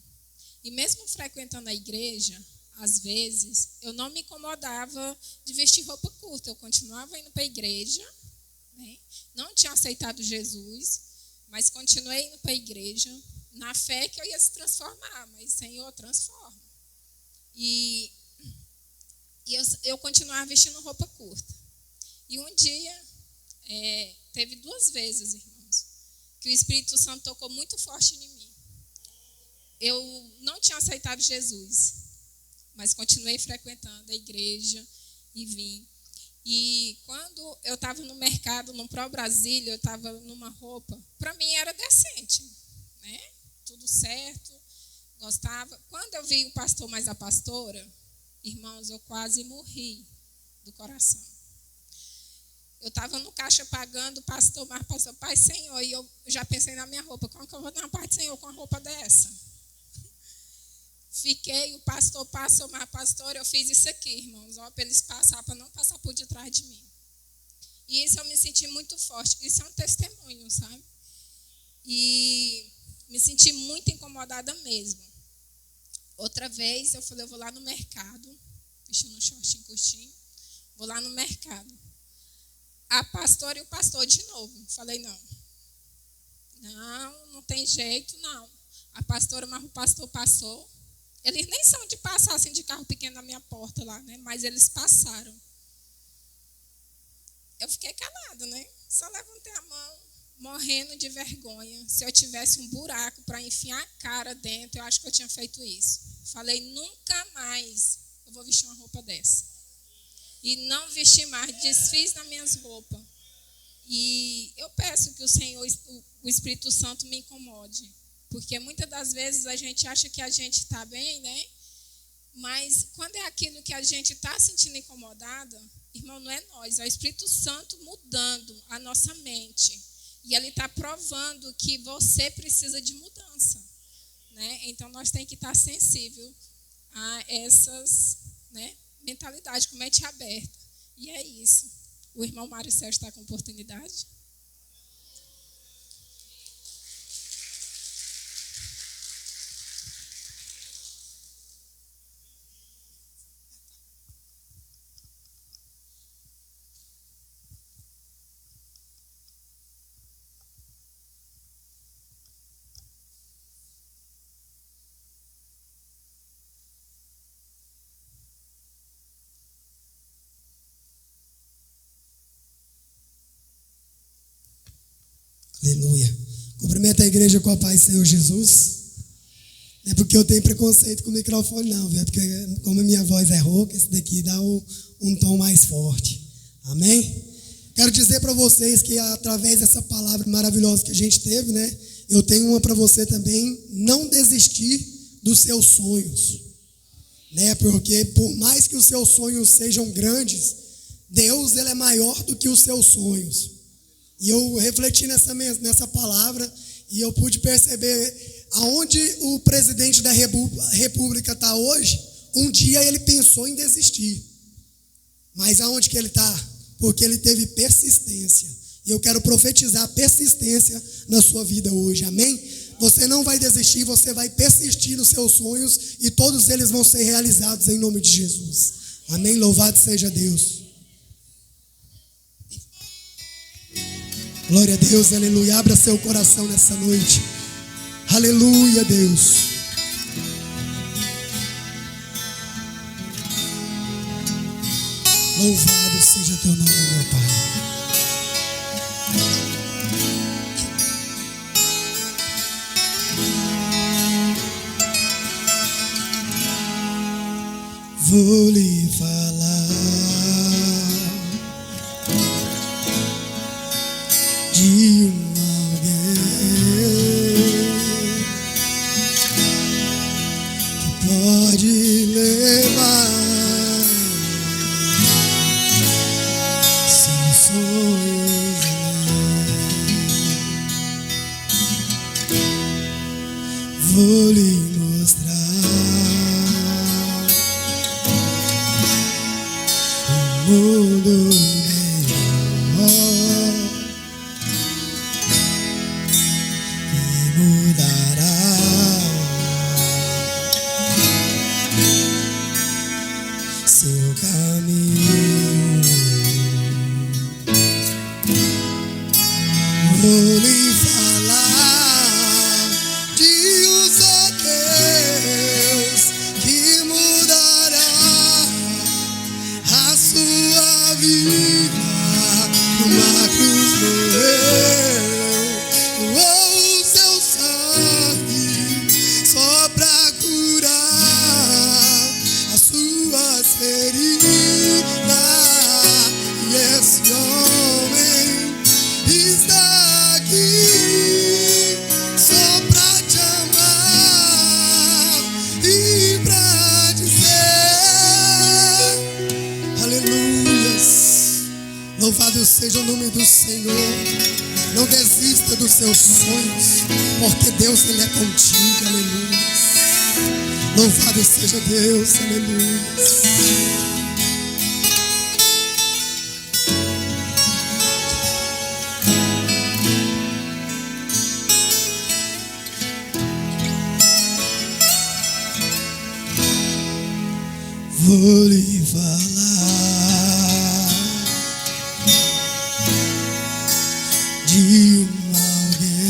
E mesmo frequentando a igreja, às vezes, eu não me incomodava de vestir roupa curta. Eu continuava indo para a igreja, né? Não tinha aceitado Jesus, mas continuei indo para a igreja, na fé que eu ia se transformar. Mas, Senhor, transforma. E eu continuava vestindo roupa curta. E um dia, teve 2 vezes, irmãos, que o Espírito Santo tocou muito forte em mim. Eu não tinha aceitado Jesus, mas continuei frequentando a igreja e vim. E quando eu estava no mercado, no Pro Brasília, eu estava numa roupa, para mim era decente, né? Tudo certo, gostava. Quando eu vi o pastor mais a pastora, irmãos, eu quase morri do coração. Eu estava no caixa pagando, o pastor mais passou, Pai Senhor, e eu já pensei na minha roupa, como que eu vou dar uma Pai Senhor com uma roupa dessa? Fiquei, o pastor passou, mas pastor, eu fiz isso aqui, irmãos, para eles passar, para não passar por detrás de mim. E isso eu me senti muito forte, isso é um testemunho, sabe? E me senti muito incomodada mesmo. Outra vez, eu falei, eu vou lá no mercado, vestindo um shortinho curtinho, vou lá no mercado. A pastora e o pastor de novo. Falei, não tem jeito, não. A pastora, mas o pastor passou. Eles nem são de passar assim de carro pequeno na minha porta lá, né? Mas eles passaram. Eu fiquei calada, né? Só levantei a mão, morrendo de vergonha. Se eu tivesse um buraco para enfiar a cara dentro, eu acho que eu tinha feito isso. Falei, nunca mais eu vou vestir uma roupa dessa. E não vesti mais, desfiz nas minhas roupas. E eu peço que o Senhor, o Espírito Santo me incomode. Porque muitas das vezes a gente acha que a gente está bem, né? Mas quando é aquilo que a gente está sentindo incomodada, irmão, não é nós, é o Espírito Santo mudando a nossa mente. E ele está provando que você precisa de mudança, né? Então nós temos que estar sensível a essas, né, mentalidade, com mente aberta. E é isso. O irmão Mário Sérgio está com oportunidade. Aleluia. Cumprimento a igreja com a paz do Senhor Jesus. Não é porque eu tenho preconceito com o microfone, não, viu? É porque, como a minha voz é rouca, esse daqui dá um tom mais forte. Amém? Quero dizer para vocês que, através dessa palavra maravilhosa que a gente teve, né? Eu tenho uma para você também: não desistir dos seus sonhos, né? Porque, por mais que os seus sonhos sejam grandes, Deus, ele é maior do que os seus sonhos. E eu refleti nessa palavra e eu pude perceber aonde o presidente da República está hoje. Um dia ele pensou em desistir. Mas aonde que ele está? Porque ele teve persistência. E eu quero profetizar persistência na sua vida hoje. Amém? Você não vai desistir, você vai persistir nos seus sonhos e todos eles vão ser realizados em nome de Jesus. Amém? Louvado seja Deus. Glória a Deus, aleluia. Abra seu coração nessa noite. Aleluia, Deus. Louvado seja teu nome, meu Pai. Vou lhe falar de alguém que pode levar seus sonhos além. Vou lhe mostrar um mundo melhor. Mudará seu caminho. Vou lhe falar de um só Deus que mudará a sua vida. Numa cruz morreu, doou o seu sangue só pra curar as suas feridas. E esse homem está aqui só pra te amar e pra dizer aleluias. Louvado seja o nome do Senhor. Não desista dos seus sonhos, porque Deus, Ele é contigo, aleluia. Louvado seja Deus, aleluia. Vou lhe falar de alguém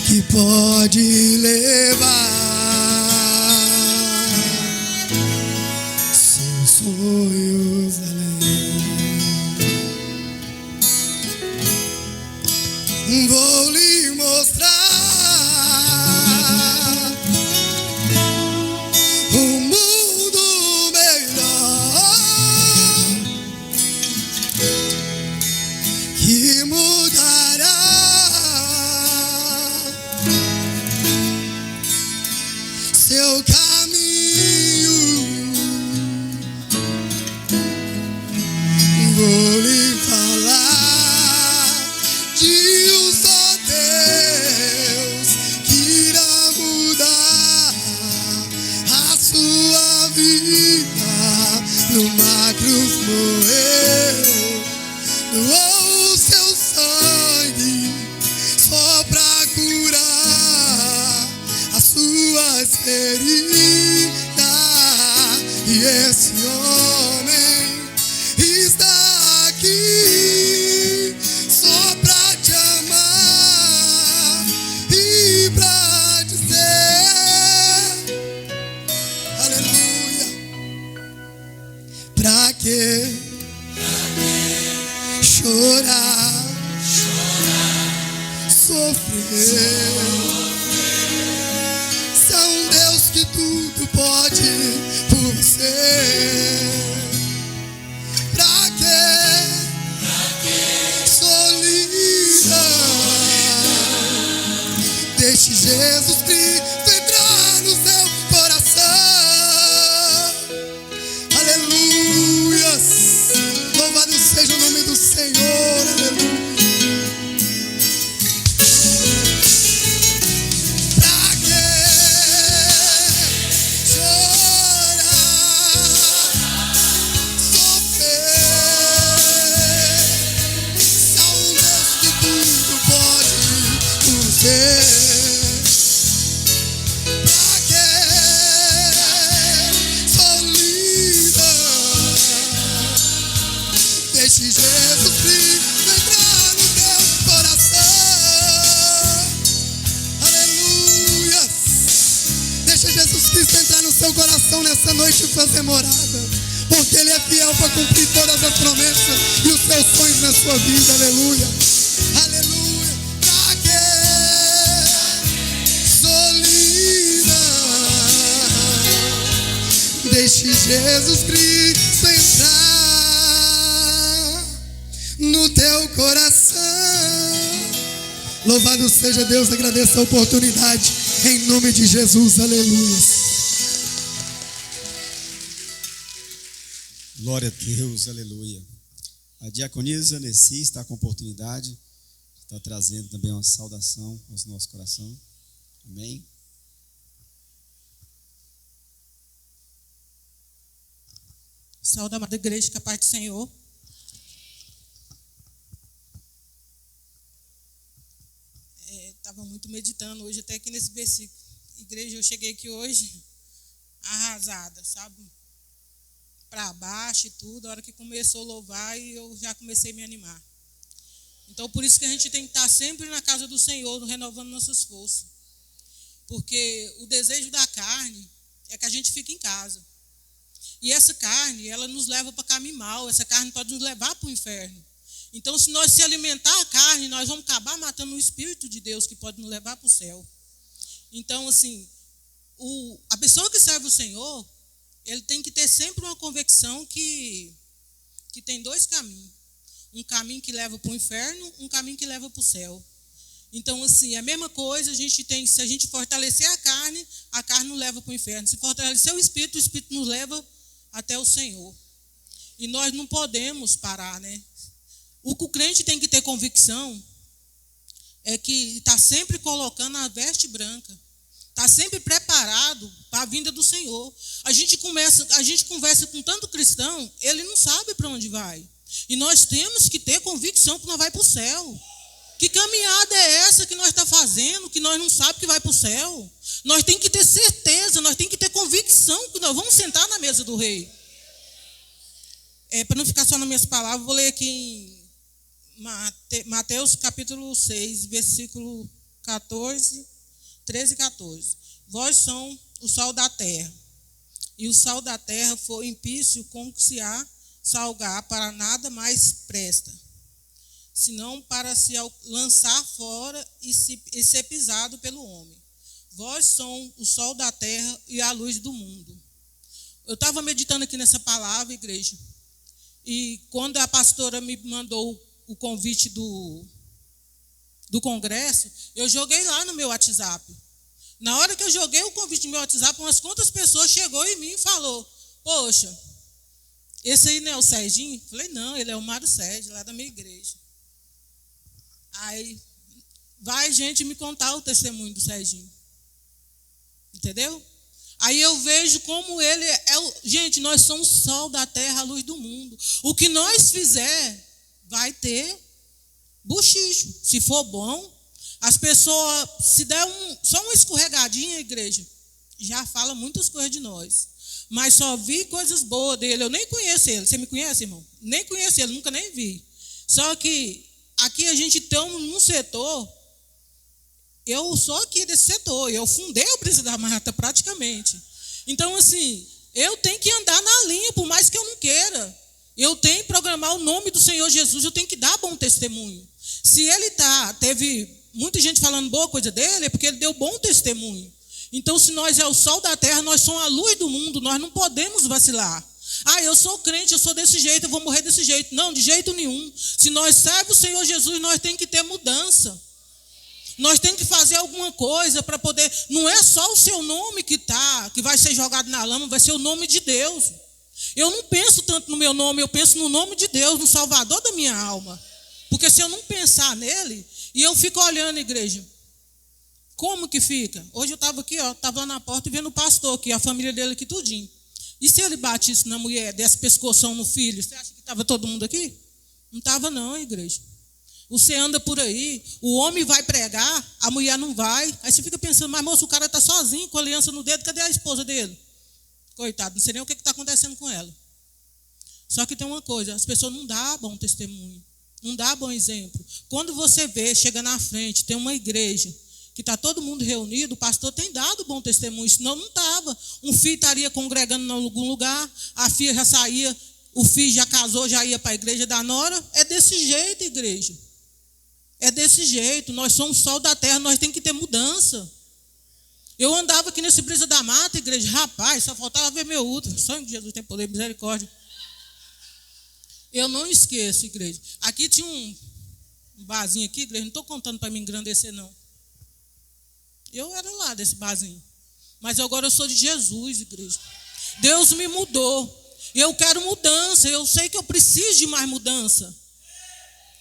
que pode levar seus sonhos além. Vou lhe mostrar um mundo melhor que mudará seu caminho. Vou lhe falar de um só Deus que irá mudar a sua vida. Numa cruz morreu, doou o seu sangue só pra curar as suas feridas. E esse homem está aqui só pra te amar e pra dizer aleluia. Pra que chorar, sofrer? Se é um Deus que tudo pode por você. Pra que solidão? Deixe Jesus Cristo entrar no seu coração. Aleluias. Louvado seja o nome do Senhor. Aleluia. Pra que chorar, sofrer? Se há um Deus que tudo pode por ser. Pra que solidão? Deixe Jesus Cristo entrar no teu coração. Aleluia. Deixa Jesus Cristo entrar no seu coração nessa noite e fazer morada, porque Ele é fiel para cumprir todas as promessas e os seus sonhos na sua vida. Aleluia. Aleluia. Pra que solidão? Deixe Jesus Cristo entrar no teu coração. Louvado seja Deus, agradeço a oportunidade em nome de Jesus, aleluia. Glória a Deus, aleluia. A diaconisa Nessi está com a oportunidade, está trazendo também uma saudação aos nossos corações. Amém. Saúde, amada igreja, que a paz do Senhor. Estava muito meditando hoje até aqui nesse versículo Igreja, eu cheguei aqui hoje arrasada, sabe? Para baixo e tudo. A hora que começou a louvar, e eu já comecei a me animar. Então, por isso que a gente tem que estar sempre na casa do Senhor, renovando nossas forças. Porque o desejo da carne é que a gente fique em casa. E essa carne, ela nos leva para caminho mal. Essa carne pode nos levar para o inferno. Então, se nós se alimentar a carne, nós vamos acabar matando o Espírito de Deus, que pode nos levar para o céu. Então, assim, a pessoa que serve o Senhor, ele tem que ter sempre uma convicção que tem dois caminhos. Um caminho que leva para o inferno, um caminho que leva para o céu. Então, assim, é a mesma coisa, se a gente fortalecer a carne nos leva para o inferno. Se fortalecer o Espírito nos leva até o Senhor. E nós não podemos parar, né? O que o crente tem que ter convicção é que está sempre colocando a veste branca. Está sempre preparado para a vinda do Senhor. A gente conversa com tanto cristão, ele não sabe para onde vai. E nós temos que ter convicção que nós vamos para o céu. Que caminhada é essa que nós estamos fazendo, que nós não sabemos que vai para o céu? Nós temos que ter certeza, nós temos que ter convicção que nós vamos sentar na mesa do rei. Para não ficar só nas minhas palavras, vou ler aqui em Mateus capítulo 6, versículo 13 e 14. Vós são o sal da terra, e o sal da terra foi impício com que se há salgar, para nada mais presta, senão para se lançar fora e ser pisado pelo homem. Vós são o sol da terra e a luz do mundo. Eu estava meditando aqui nessa palavra, igreja, e quando a pastora me mandou o convite do congresso, eu joguei lá no meu WhatsApp. Na hora que eu joguei o convite no meu WhatsApp, umas quantas pessoas chegou em mim e falou: poxa, esse aí não é o Serginho? Falei, não, ele é o Mário Sérgio, lá da minha igreja. Aí vai gente me contar o testemunho do Serginho. Entendeu? Aí eu vejo como ele gente, nós somos o sol da terra, a luz do mundo. O que nós fizer vai ter bochicho. Se for bom, as pessoas, se der só uma escorregadinha, igreja, já fala muitas coisas de nós. Mas só vi coisas boas dele. Eu nem conheço ele. Você me conhece, irmão? Nem conheço ele, nunca nem vi. Só que aqui a gente tem um setor. Eu sou aqui desse setor. Eu fundei a Brisa da Mata praticamente. Então, assim, eu tenho que andar na linha, por mais que eu não queira. Eu tenho que programar o nome do Senhor Jesus. Eu tenho que dar bom testemunho. Se ele teve muita gente falando boa coisa dele, é porque ele deu bom testemunho. Então, se nós é o sol da terra, nós somos a luz do mundo, nós não podemos vacilar. Eu sou crente, eu sou desse jeito, eu vou morrer desse jeito. Não, de jeito nenhum. Se nós servemos o Senhor Jesus, nós temos que ter mudança. Nós temos que fazer alguma coisa para poder... Não é só o seu nome que vai ser jogado na lama, vai ser o nome de Deus. Eu não penso tanto no meu nome, eu penso no nome de Deus, no Salvador da minha alma. Porque se eu não pensar nele, e eu fico olhando, igreja... Como que fica? Hoje eu estava aqui, estava lá na porta e vendo o pastor aqui, a família dele aqui tudinho. E se ele bate isso na mulher, desse pescoção no filho, você acha que estava todo mundo aqui? Não estava não, igreja. Você anda por aí, o homem vai pregar, a mulher não vai. Aí você fica pensando, mas moço, o cara está sozinho, com a aliança no dedo, cadê a esposa dele? Coitado, não sei nem o que está acontecendo com ela. Só que tem uma coisa, as pessoas não dão bom testemunho, não dão bom exemplo. Quando você vê, chega na frente, tem uma igreja, que está todo mundo reunido, o pastor tem dado bom testemunho, senão não estava. Um filho estaria congregando em algum lugar, a filha já saía, o filho já casou, já ia para a igreja da nora. É desse jeito, igreja. É desse jeito. Nós somos o sol da terra, nós temos que ter mudança. Eu andava aqui nesse Brisa da Mata, igreja, rapaz, só faltava ver meu útero. Sangue de Jesus tem poder, misericórdia. Eu não esqueço, igreja. Aqui tinha um barzinho aqui, igreja, não estou contando para me engrandecer, não. Eu era lá desse barzinho. Mas agora eu sou de Jesus, igreja. Deus me mudou. Eu quero mudança. Eu sei que eu preciso de mais mudança.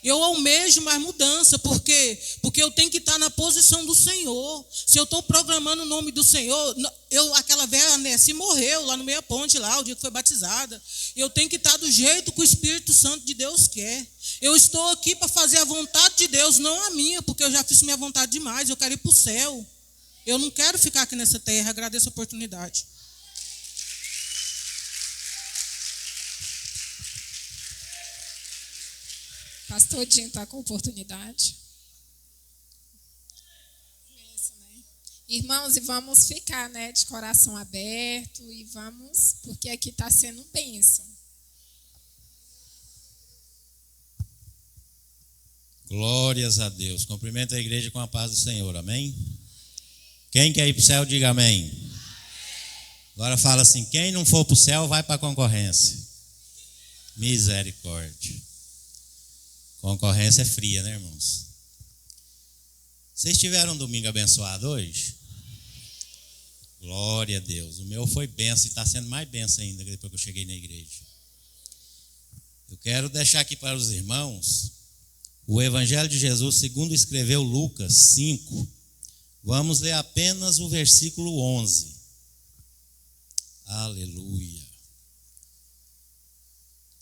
Eu almejo mais mudança. Por quê? Porque eu tenho que estar na posição do Senhor. Se eu estou programando o nome do Senhor, aquela velha Nessi morreu lá no meia ponte, lá, o dia que foi batizada. Eu tenho que estar do jeito que o Espírito Santo de Deus quer. Eu estou aqui para fazer a vontade de Deus, não a minha, porque eu já fiz minha vontade demais. Eu quero ir para o céu. Eu não quero ficar aqui nessa terra. Agradeço a oportunidade. Pastor Dinho está com oportunidade. Isso, né? Irmãos, e vamos ficar, né, de coração aberto e vamos, porque aqui está sendo bênção. Glórias a Deus. Cumprimento a igreja com a paz do Senhor. Amém? Quem quer ir para o céu, diga amém. Agora fala assim: quem não for para o céu, vai para a concorrência. Misericórdia. Concorrência é fria, né, irmãos? Vocês tiveram um domingo abençoado hoje? Glória a Deus. O meu foi benção e está sendo mais benção ainda depois que eu cheguei na igreja. Eu quero deixar aqui para os irmãos o Evangelho de Jesus segundo escreveu Lucas 5. Vamos ler apenas o versículo 11. Aleluia.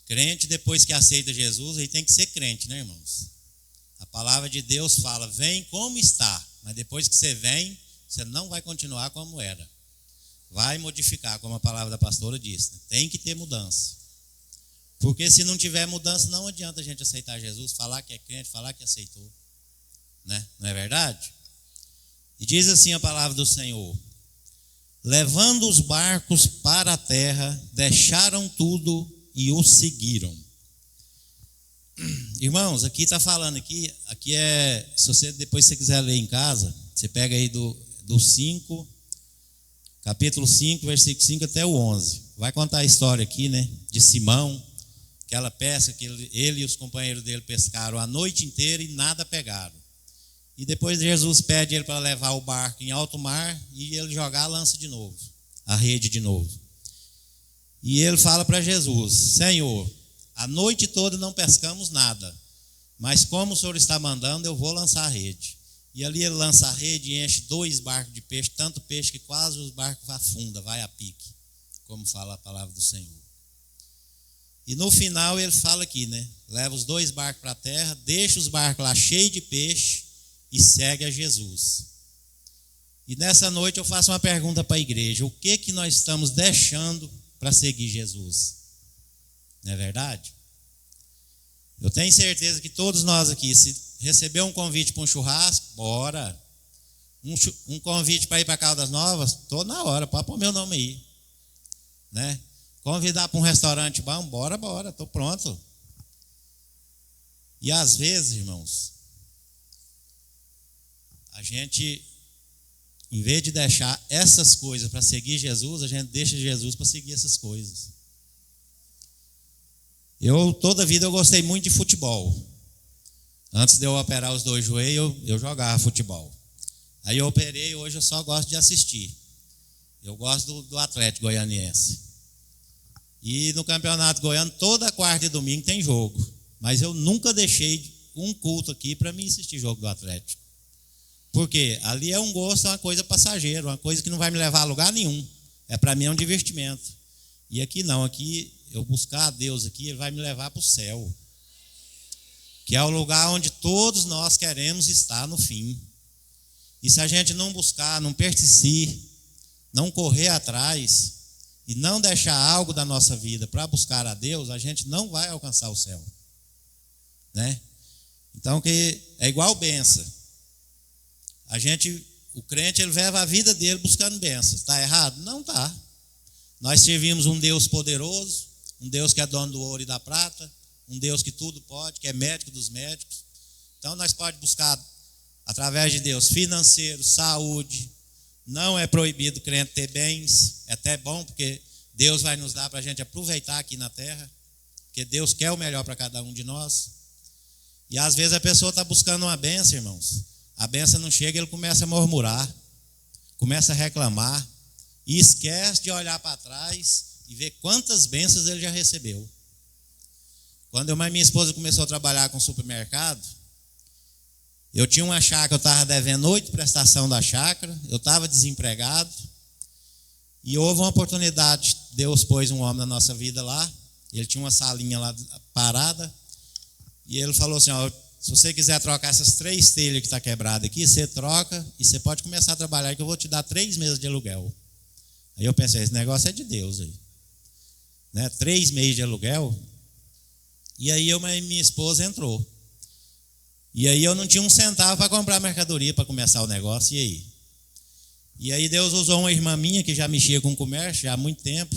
Crente, depois que aceita Jesus, ele tem que ser crente, né, irmãos? A palavra de Deus fala: vem como está, mas depois que você vem, você não vai continuar como era. Vai modificar, como a palavra da pastora disse. Tem que ter mudança. Porque se não tiver mudança, não adianta a gente aceitar Jesus, falar que é crente, falar que aceitou. Né? Não é verdade? E diz assim a palavra do Senhor: levando os barcos para a terra, deixaram tudo e o seguiram. Irmãos, aqui está falando, aqui é, se você depois você quiser ler em casa, você pega aí do 5, capítulo 5, versículo 5 até o 11. Vai contar a história aqui, né, de Simão, aquela pesca que ele e os companheiros dele pescaram a noite inteira e nada pegaram. E depois Jesus pede ele para levar o barco em alto mar e ele jogar a lança de novo, a rede de novo. E ele fala para Jesus: Senhor, a noite toda não pescamos nada, mas como o Senhor está mandando, eu vou lançar a rede. E ali ele lança a rede e enche 2 barcos de peixe, tanto peixe que quase os barcos afundam, vai a pique, como fala a palavra do Senhor. E no final ele fala aqui, né? Leva os 2 barcos para a terra, deixa os barcos lá cheios de peixe e segue a Jesus. E nessa noite eu faço uma pergunta para a igreja: o que nós estamos deixando para seguir Jesus? Não é verdade? Eu tenho certeza que todos nós aqui, se receber um convite para um churrasco, bora. Um convite para ir para Caldas Novas, estou na hora, pode pôr meu nome aí. Né? Convidar para um restaurante bom, bora, estou pronto. E às vezes, irmãos, a gente, em vez de deixar essas coisas para seguir Jesus, a gente deixa Jesus para seguir essas coisas. Toda a vida eu gostei muito de futebol. Antes de eu operar os 2 joelhos, eu jogava futebol. Aí eu operei, hoje eu só gosto de assistir. Eu gosto do Atlético Goianiense. E no Campeonato Goiano, toda quarta e domingo tem jogo. Mas eu nunca deixei um culto aqui para mim assistir jogo do Atlético. Porque ali é um gosto, é uma coisa passageira, uma coisa que não vai me levar a lugar nenhum. Para mim é um divertimento. E aqui não, aqui eu buscar a Deus aqui, Ele vai me levar para o céu. Que é o lugar onde todos nós queremos estar no fim. E se a gente não buscar, não persistir, não correr atrás e não deixar algo da nossa vida para buscar a Deus, a gente não vai alcançar o céu. Né? Então, que é igual benção. O crente, ele leva a vida dele buscando bênçãos. Está errado? Não está. Nós servimos um Deus poderoso, um Deus que é dono do ouro e da prata, um Deus que tudo pode, que é médico dos médicos. Então nós podemos buscar, através de Deus, financeiro, saúde. Não é proibido o crente ter bens, é até bom, porque Deus vai nos dar para a gente aproveitar aqui na terra, porque Deus quer o melhor para cada um de nós. E às vezes a pessoa está buscando uma bênção, irmãos. A bênção não chega, ele começa a murmurar, começa a reclamar, e esquece de olhar para trás e ver quantas bênçãos ele já recebeu. Quando minha esposa começou a trabalhar com supermercado, eu tinha uma chácara, eu estava devendo 8 prestações da chácara, eu estava desempregado, e houve uma oportunidade, Deus pôs um homem na nossa vida lá, ele tinha uma salinha lá parada, e ele falou assim: se você quiser trocar essas 3 telhas que está quebrada aqui, você troca e você pode começar a trabalhar, que eu vou te dar 3 meses de aluguel. Aí eu pensei, esse negócio é de Deus aí. Né? 3 meses de aluguel. E aí eu e minha esposa entrou. E aí eu não tinha um centavo para comprar mercadoria para começar o negócio, e aí? E aí Deus usou uma irmã minha que já mexia com comércio já há muito tempo.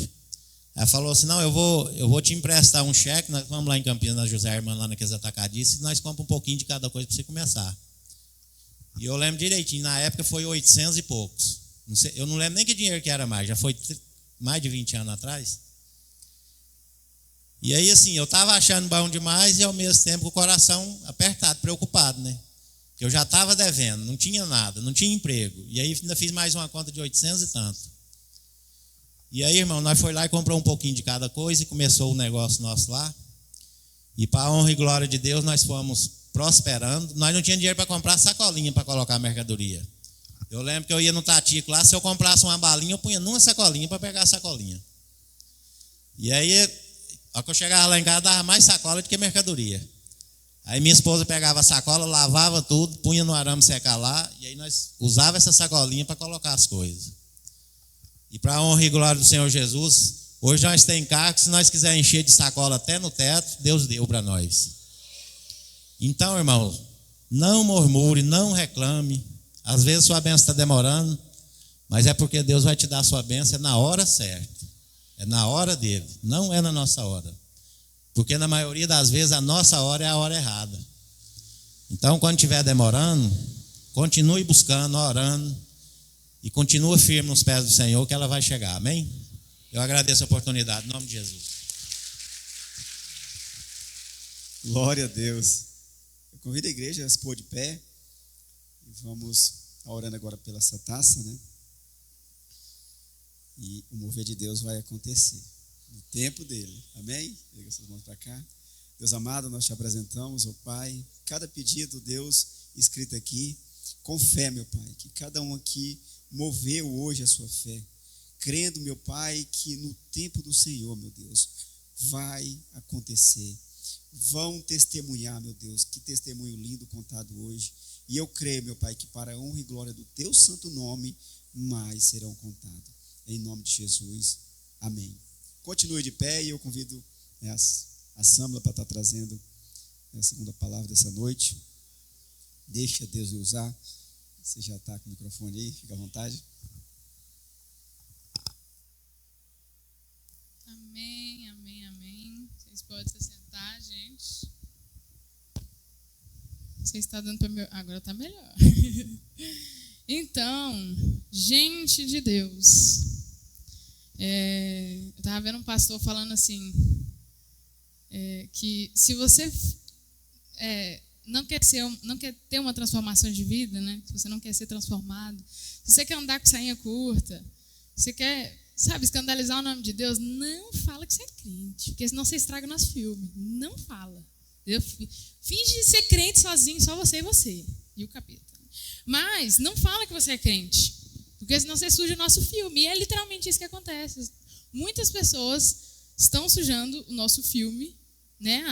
Ela falou assim, não, eu vou te emprestar um cheque, nós vamos lá em Campinas, na José Irmã, lá naqueles atacadistas, e nós compramos um pouquinho de cada coisa para você começar. E eu lembro direitinho, na época foi 800 e poucos. Não sei, eu não lembro nem que dinheiro que era mais, já foi mais de 20 anos atrás. E aí assim, eu estava achando bom demais e ao mesmo tempo com o coração apertado, preocupado, né? Porque eu já estava devendo, não tinha nada, não tinha emprego. E aí ainda fiz mais uma conta de 800 e tanto. E aí, irmão, nós foi lá e comprou um pouquinho de cada coisa e começou o negócio nosso lá. E para a honra e glória de Deus, nós fomos prosperando. Nós não tínhamos dinheiro para comprar sacolinha para colocar a mercadoria. Eu lembro que eu ia no Tatico lá, se eu comprasse uma balinha, eu punha numa sacolinha para pegar a sacolinha. E aí, quando eu chegava lá em casa, dava mais sacola do que mercadoria. Aí minha esposa pegava a sacola, lavava tudo, punha no arame secar lá, e aí nós usava essa sacolinha para colocar as coisas. E para a honra e glória do Senhor Jesus, hoje nós temos carro que se nós quisermos encher de sacola até no teto, Deus deu para nós. Então, irmão, não murmure, não reclame. Às vezes sua bênção está demorando, mas é porque Deus vai te dar a sua bênção na hora certa. É na hora dele, não é na nossa hora. Porque na maioria das vezes a nossa hora é a hora errada. Então, quando estiver demorando, continue buscando, orando, e continua firme nos pés do Senhor, que ela vai chegar, amém? Eu agradeço a oportunidade, em nome de Jesus. Glória a Deus. Eu convido a igreja a se pôr de pé. E vamos orando agora pela essa taça, né? E o mover de Deus vai acontecer no tempo dele, amém? Liga suas mãos para cá. Deus amado, nós te apresentamos, ó Pai, cada pedido, Deus, escrito aqui, com fé, meu Pai, que cada um aqui moveu hoje a sua fé, crendo, meu Pai, que no tempo do Senhor, meu Deus, vai acontecer. Vão testemunhar, meu Deus, que testemunho lindo contado hoje. E eu creio, meu Pai, que para a honra e glória do teu santo nome, mais serão contados. Em nome de Jesus, amém. Continue de pé e eu convido a Sâmula para estar trazendo a segunda palavra dessa noite. Deixa Deus lhe usar. Você já está com o microfone aí, fica à vontade. Amém, amém, amém. Vocês podem se sentar, gente. Você está dando para meu... Agora está melhor. Então, gente de Deus, eu estava vendo um pastor falando assim, que se você não quer ter uma transformação de vida, né? Se você não quer ser transformado, se você quer andar com sainha curta, você quer, sabe, escandalizar o nome de Deus, não fala que você é crente, porque senão você estraga o nosso filme. Não fala. Finge ser crente sozinho, só você e você. E o capeta. Mas não fala que você é crente, porque senão você suja o nosso filme. E é literalmente isso que acontece. Muitas pessoas estão sujando o nosso filme, né?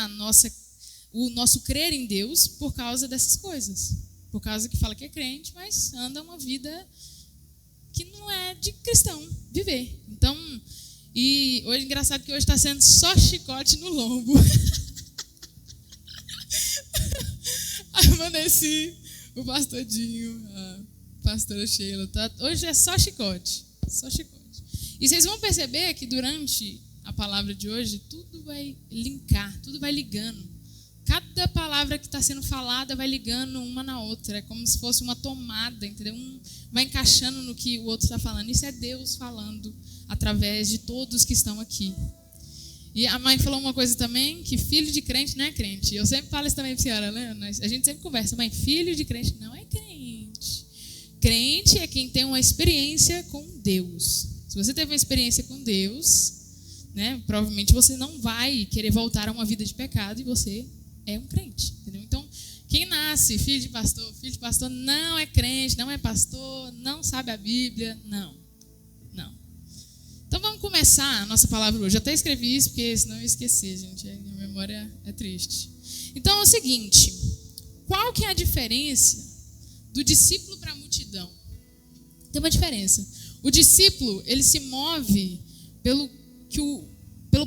O nosso crer em Deus por causa dessas coisas. Por causa que fala que é crente, mas anda uma vida que não é de cristão viver. Então, e hoje, engraçado que hoje está sendo só chicote no lombo. Aí eu amanheci, o pastor Dinho, a pastora Sheila, tá? Hoje é só chicote, só chicote. E vocês vão perceber que durante a palavra de hoje, tudo vai linkar, tudo vai ligando. Cada palavra que está sendo falada vai ligando uma na outra, é como se fosse uma tomada, entendeu? Um vai encaixando no que o outro está falando. Isso é Deus falando através de todos que estão aqui. E a mãe falou uma coisa também, que filho de crente não é crente. Eu sempre falo isso também para a senhora, né? A gente sempre conversa, mãe, filho de crente não é crente. Crente é quem tem uma experiência com Deus. Se você teve uma experiência com Deus, né, provavelmente você não vai querer voltar a uma vida de pecado e você é um crente, entendeu? Então, quem nasce filho de pastor não é crente, não é pastor, não sabe a Bíblia, não. Então vamos começar a nossa palavra hoje. Eu até escrevi isso, porque senão eu esqueci, gente. A minha memória é triste. Então é o seguinte, qual que é a diferença do discípulo para a multidão? Tem uma diferença. O discípulo, ele se move pelo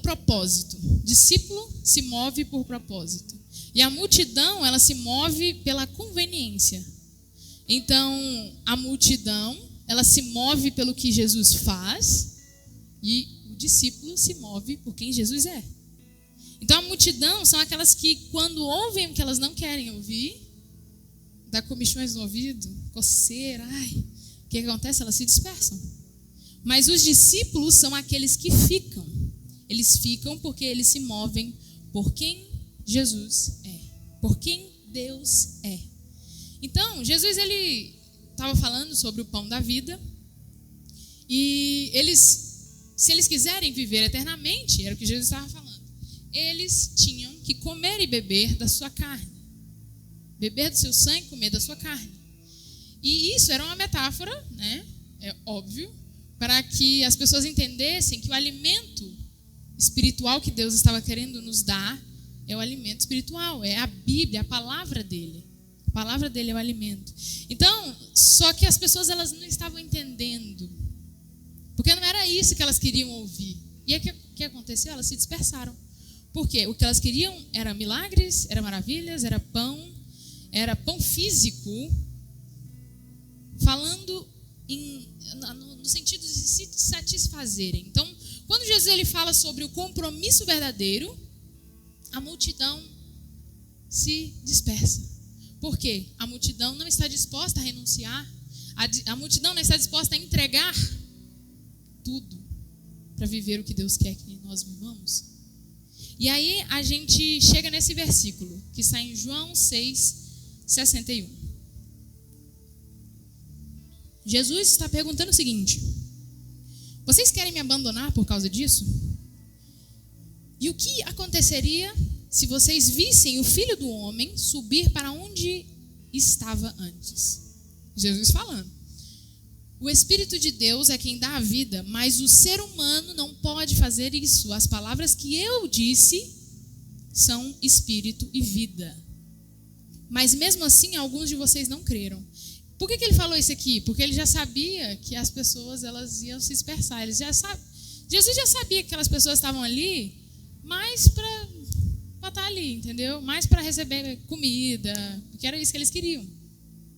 propósito. O discípulo se move por propósito. E a multidão, ela se move pela conveniência. Então, a multidão, ela se move pelo que Jesus faz e o discípulo se move por quem Jesus é. Então, a multidão são aquelas que, quando ouvem o que elas não querem ouvir, dá comichões no ouvido, coceira, o que acontece? Elas se dispersam. Mas os discípulos são aqueles que ficam. Eles ficam porque eles se movem por quem Jesus é, por quem Deus é. Então, Jesus, ele estava falando sobre o pão da vida e se eles quiserem viver eternamente, era o que Jesus estava falando, eles tinham que comer e beber da sua carne, beber do seu sangue, comer da sua carne. E isso era uma metáfora, né? É óbvio, para que as pessoas entendessem que o alimento espiritual que Deus estava querendo nos dar é o alimento espiritual, é a Bíblia, a palavra dele. A palavra dele é o alimento. Então, só que as pessoas, elas não estavam entendendo, porque não era isso que elas queriam ouvir. E aí o que aconteceu? Elas se dispersaram. Por quê? O que elas queriam era milagres, era maravilhas, era pão físico, falando no sentido de se satisfazerem. Então, quando Jesus ele fala sobre o compromisso verdadeiro, a multidão se dispersa. Por quê? A multidão não está disposta a renunciar, a multidão não está disposta a entregar tudo para viver o que Deus quer que nós vivamos. E aí a gente chega nesse versículo, que está em João 6:61. Jesus está perguntando o seguinte: vocês querem me abandonar por causa disso? E o que aconteceria se vocês vissem o Filho do Homem subir para onde estava antes? Jesus falando. O Espírito de Deus é quem dá a vida, mas o ser humano não pode fazer isso. As palavras que eu disse são espírito e vida. Mas mesmo assim, alguns de vocês não creram. Por que ele falou isso aqui? Porque ele já sabia que as pessoas elas iam se dispersar. Jesus já sabia que aquelas pessoas estavam ali mais para estar ali, entendeu? Mais para receber comida, porque era isso que eles queriam.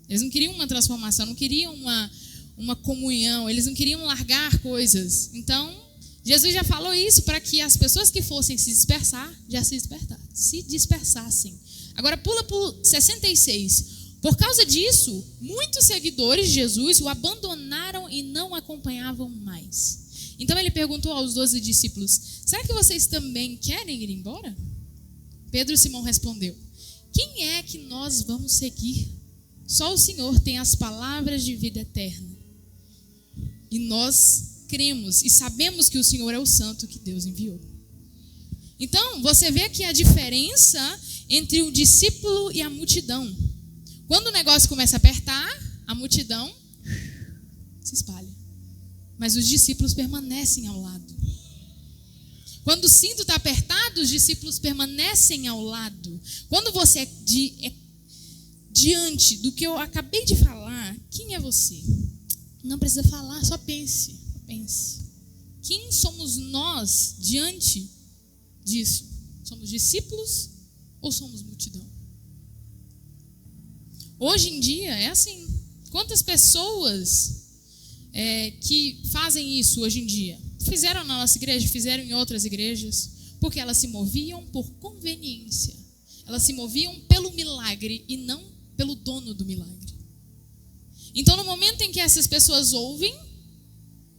Eles não queriam uma transformação, não queriam uma comunhão, eles não queriam largar coisas. Então, Jesus já falou isso para que as pessoas que fossem se dispersar, já se dispersassem. Agora pula para 66. Por causa disso, muitos seguidores de Jesus o abandonaram e não acompanhavam mais. Então ele perguntou aos 12 discípulos: será que vocês também querem ir embora? Pedro e Simão respondeu: quem é que nós vamos seguir? Só o Senhor tem as palavras de vida eterna. E nós cremos e sabemos que o Senhor é o santo que Deus enviou. Então, você vê aqui a diferença entre o discípulo e a multidão. Quando o negócio começa a apertar, a multidão se espalha. Mas os discípulos permanecem ao lado. Quando o cinto está apertado, os discípulos permanecem ao lado. Quando você é diante do que eu acabei de falar, quem é você? Não precisa falar, só pense. Quem somos nós diante disso? Somos discípulos ou somos multidão? Hoje em dia é assim. Quantas pessoas que fazem isso hoje em dia? Fizeram na nossa igreja, fizeram em outras igrejas, porque elas se moviam por conveniência. Elas se moviam pelo milagre e não pelo dono do milagre. Então, no momento em que essas pessoas ouvem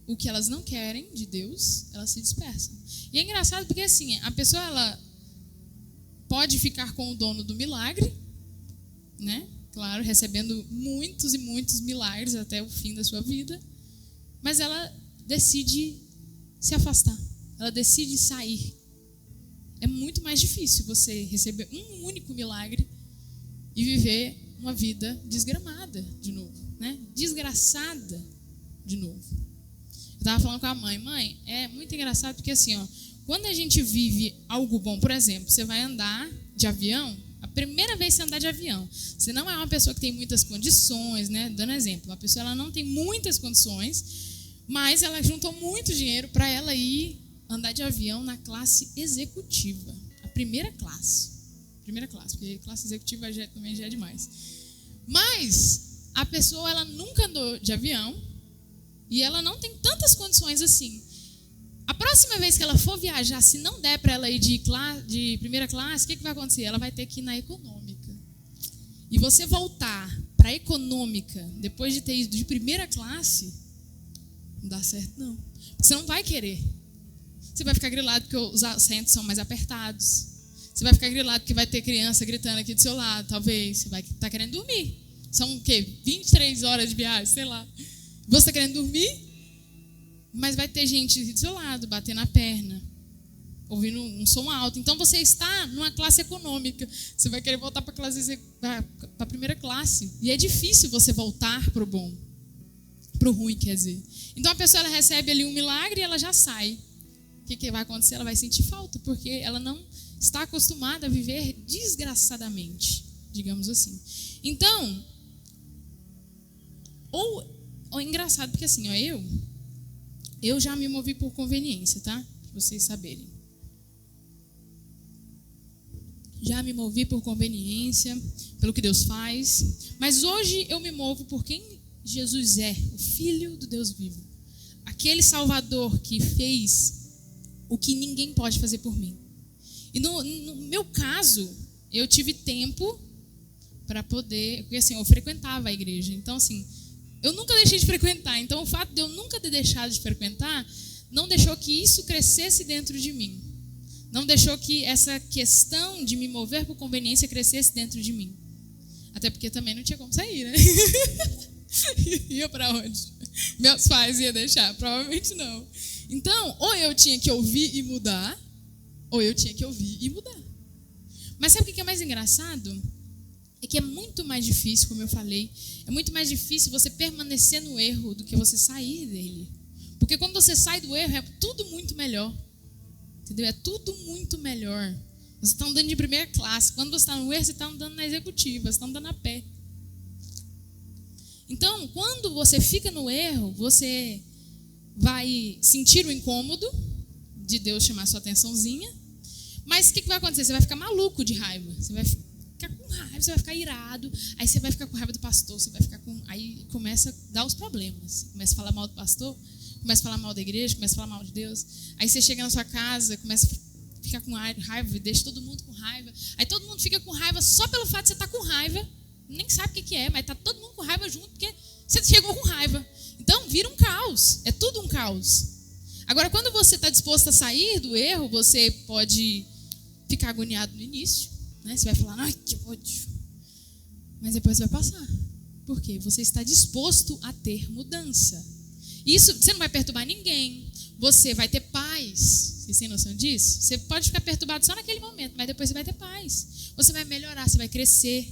o que elas não querem de Deus, elas se dispersam. E é engraçado porque assim, a pessoa ela pode ficar com o dono do milagre, né? Claro, recebendo muitos e muitos milagres até o fim da sua vida, mas ela decide se afastar, ela decide sair. É muito mais difícil você receber um único milagre e viver uma vida desgramada de novo, né? Desgraçada de novo. Eu estava falando com a mãe, é muito engraçado porque assim, ó, quando a gente vive algo bom, por exemplo, você vai andar de avião, primeira vez que você andar de avião. Você não é uma pessoa que tem muitas condições, né? Dando exemplo, uma pessoa ela não tem muitas condições, mas ela juntou muito dinheiro para ela ir andar de avião na classe executiva, a primeira classe, porque classe executiva também já é demais. Mas a pessoa ela nunca andou de avião e ela não tem tantas condições assim. A próxima vez que ela for viajar, se não der para ela ir de primeira classe, o que vai acontecer? Ela vai ter que ir na econômica. E você voltar para a econômica depois de ter ido de primeira classe, não dá certo não. Você não vai querer. Você vai ficar grilado porque os assentos são mais apertados. Você vai ficar grilado porque vai ter criança gritando aqui do seu lado, talvez. Você vai estar querendo dormir. São o quê? 23 horas de viagem, sei lá. Você está querendo dormir, mas vai ter gente do seu lado, batendo a perna, ouvindo um som alto. Então você está numa classe econômica. Você vai querer voltar para a primeira classe. E é difícil você voltar para o bom. Para o ruim, quer dizer. Então a pessoa ela recebe ali um milagre e ela já sai. O que vai acontecer? Ela vai sentir falta, porque ela não está acostumada a viver desgraçadamente, digamos assim. Então, ou é engraçado, porque assim, ó, eu já me movi por conveniência, tá? Para vocês saberem. Já me movi por conveniência, pelo que Deus faz. Mas hoje eu me movo por quem Jesus é, o Filho do Deus vivo. Aquele Salvador que fez o que ninguém pode fazer por mim. E no meu caso, eu tive tempo para poder... Porque assim, eu frequentava a igreja. Então assim, eu nunca deixei de frequentar. Então o fato de eu nunca ter deixado de frequentar não deixou que isso crescesse dentro de mim. Não deixou que essa questão de me mover por conveniência crescesse dentro de mim. Até porque também não tinha como sair, né? Ia para onde? Meus pais iam deixar? Provavelmente não. Então, ou eu tinha que ouvir e mudar, ou eu tinha que ouvir e mudar. Mas sabe o que é mais engraçado? É que é muito mais difícil, como eu falei, é muito mais difícil você permanecer no erro do que você sair dele. Porque quando você sai do erro, é tudo muito melhor. Entendeu? É tudo muito melhor. Você está andando de primeira classe. Quando você está no erro, você está andando na executiva, você está andando a pé. Então, quando você fica no erro, você vai sentir o incômodo de Deus chamar sua atençãozinha. Mas o que vai acontecer? Você vai ficar maluco de raiva. Você vai ficar com raiva, você vai ficar irado. Aí você vai ficar com raiva do pastor, você vai ficar com... Aí começa a dar os problemas. Começa a falar mal do pastor, começa a falar mal da igreja, começa a falar mal de Deus. Aí você chega na sua casa, começa a ficar com raiva e deixa todo mundo com raiva. Aí todo mundo fica com raiva só pelo fato de você estar com raiva. Nem sabe o que é, mas está todo mundo com raiva junto porque você chegou com raiva. Então vira um caos, é tudo um caos. Agora, quando você está disposto a sair do erro, você pode ficar agoniado no início, né? Você vai falar, ai, que ódio. Mas depois vai passar. Por quê? Você está disposto a ter mudança. Isso, você não vai perturbar ninguém. Você vai ter paz. Vocês têm noção disso? Você pode ficar perturbado só naquele momento, mas depois você vai ter paz. Você vai melhorar, você vai crescer.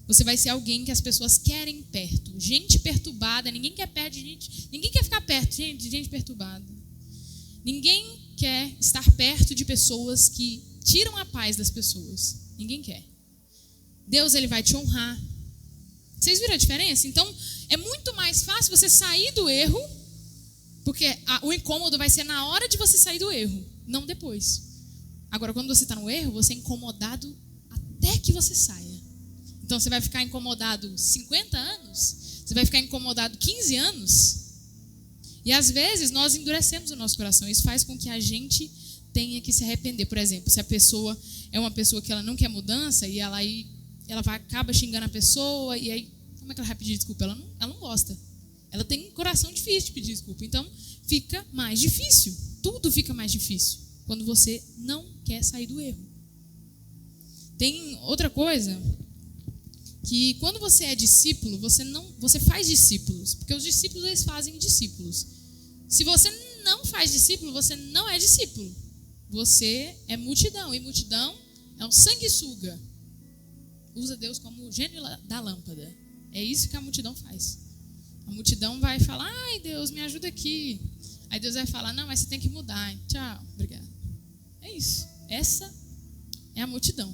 Você vai ser alguém que as pessoas querem perto. Gente perturbada, ninguém quer perto de gente. Ninguém quer ficar perto de gente perturbada. Ninguém quer estar perto de pessoas que tiram a paz das pessoas. Ninguém quer. Deus, ele vai te honrar. Vocês viram a diferença? Então, é muito mais fácil você sair do erro, porque o incômodo vai ser na hora de você sair do erro, não depois. Agora, quando você está no erro, você é incomodado até que você saia. Então, você vai ficar incomodado 50 anos? Você vai ficar incomodado 15 anos? E, às vezes, nós endurecemos o nosso coração. Isso faz com que a gente tenha que se arrepender. Por exemplo, se a pessoa é uma pessoa que ela não quer mudança e ela acaba xingando a pessoa, e aí, como é que ela vai pedir desculpa? Ela não gosta. Ela tem um coração difícil de pedir desculpa. Então, fica mais difícil. Tudo fica mais difícil quando você não quer sair do erro. Tem outra coisa... que quando você é discípulo, você faz discípulos, porque os discípulos eles fazem discípulos. Se você não faz discípulo, você não é discípulo. Você é multidão, e multidão é um sanguessuga. Usa Deus como gênio da lâmpada. É isso que a multidão faz. A multidão vai falar, ai Deus, me ajuda aqui. Aí Deus vai falar, não, mas você tem que mudar. Tchau, obrigado. É isso. Essa é a multidão.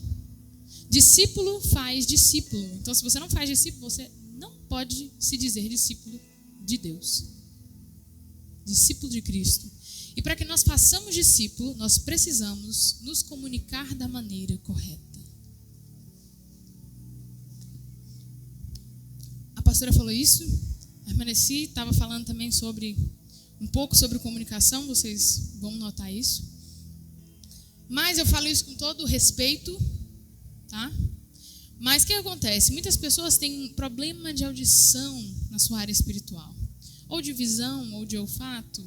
Discípulo faz discípulo. Então, se você não faz discípulo, você não pode se dizer discípulo de Deus. Discípulo de Cristo. E para que nós façamos discípulo, nós precisamos nos comunicar da maneira correta. A pastora falou isso, a irmã Nessi estava falando também um pouco sobre comunicação, vocês vão notar isso. Mas eu falo isso com todo respeito, tá? Mas o que acontece? Muitas pessoas têm problema de audição na sua área espiritual, ou de visão, ou de olfato.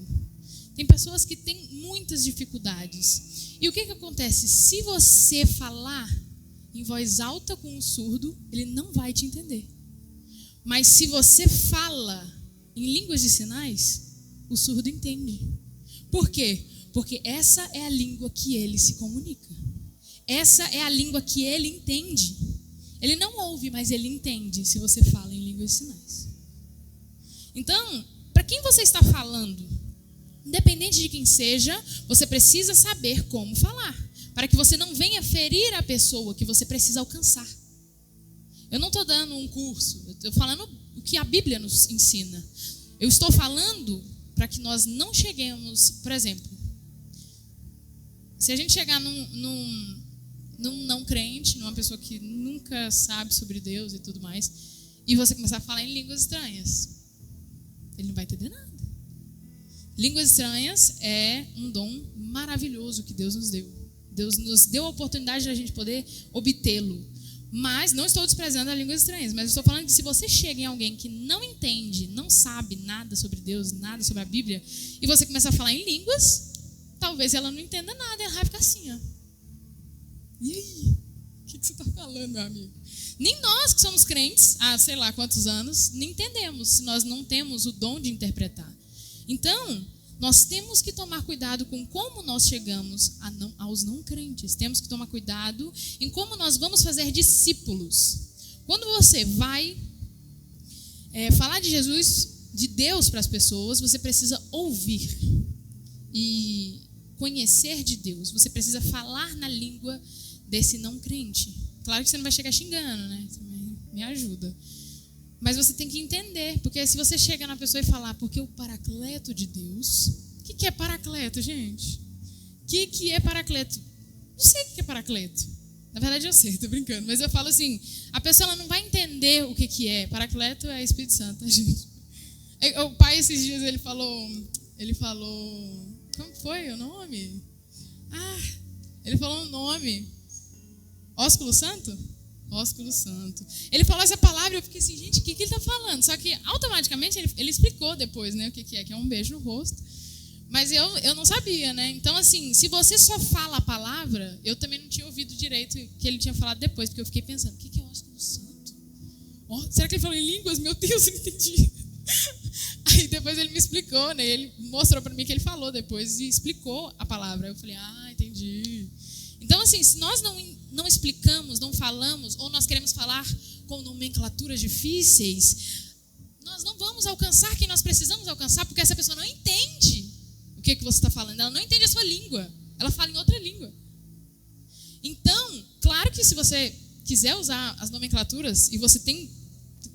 Tem pessoas que têm muitas dificuldades. E o que acontece? Se você falar em voz alta com um surdo, ele não vai te entender. Mas se você fala em línguas de sinais, o surdo entende. Por quê? Porque essa é a língua que ele se comunica. Essa é a língua que ele entende. Ele não ouve, mas ele entende se você fala em línguas de sinais. Então, para quem você está falando? Independente de quem seja, você precisa saber como falar, para que você não venha ferir a pessoa que você precisa alcançar. Eu não estou dando um curso, eu estou falando o que a Bíblia nos ensina. Eu estou falando para que nós não cheguemos, por exemplo, se a gente chegar num não crente, numa pessoa que nunca sabe sobre Deus e tudo mais, e você começar a falar em línguas estranhas, ele não vai entender nada. Línguas estranhas é um dom maravilhoso que Deus nos deu. Deus nos deu a oportunidade de a gente poder obtê-lo. Mas não estou desprezando as línguas estranhas, mas estou falando que se você chega em alguém que não entende, não sabe nada sobre Deus, nada sobre a Bíblia, e você começa a falar em línguas, talvez ela não entenda nada, ela vai ficar assim, ó. E aí? O que você está falando, meu amigo? Nem nós que somos crentes há sei lá quantos anos, nem entendemos se nós não temos o dom de interpretar. Então, nós temos que tomar cuidado com como nós chegamos aos não crentes. Temos que tomar cuidado em como nós vamos fazer discípulos. Quando você vai falar de Jesus, de Deus para as pessoas, você precisa ouvir e conhecer de Deus. Você precisa falar na língua desse não crente. Claro que você não vai chegar xingando, né? Você me ajuda. Mas você tem que entender, porque se você chega na pessoa e falar, porque o paracleto de Deus... O que é paracleto, gente? O que é paracleto? Não sei o que é paracleto. Na verdade eu sei, estou brincando. Mas eu falo assim, a pessoa ela não vai entender o que é. Paracleto é Espírito Santo, tá, gente? O pai esses dias ele falou... Como foi o nome? Ele falou um nome. Ósculo Santo? Ósculo Santo. Ele falou essa palavra e eu fiquei assim, gente, o que ele está falando? Só que automaticamente ele explicou depois, né, o que é um beijo no rosto. Mas eu não sabia, né? Então, assim, se você só fala a palavra, eu também não tinha ouvido direito o que ele tinha falado depois, porque eu fiquei pensando, o que é ósculo santo? Será que ele falou em línguas? Meu Deus, eu não entendi. Aí depois ele me explicou, né? Ele mostrou para mim que ele falou depois e explicou a palavra. Eu falei, entendi. Então, assim, se nós não explicamos, não falamos, ou nós queremos falar com nomenclaturas difíceis, nós não vamos alcançar quem nós precisamos alcançar, porque essa pessoa não entende o que você está falando. Ela não entende a sua língua. Ela fala em outra língua. Então, claro que se você quiser usar as nomenclaturas e você tem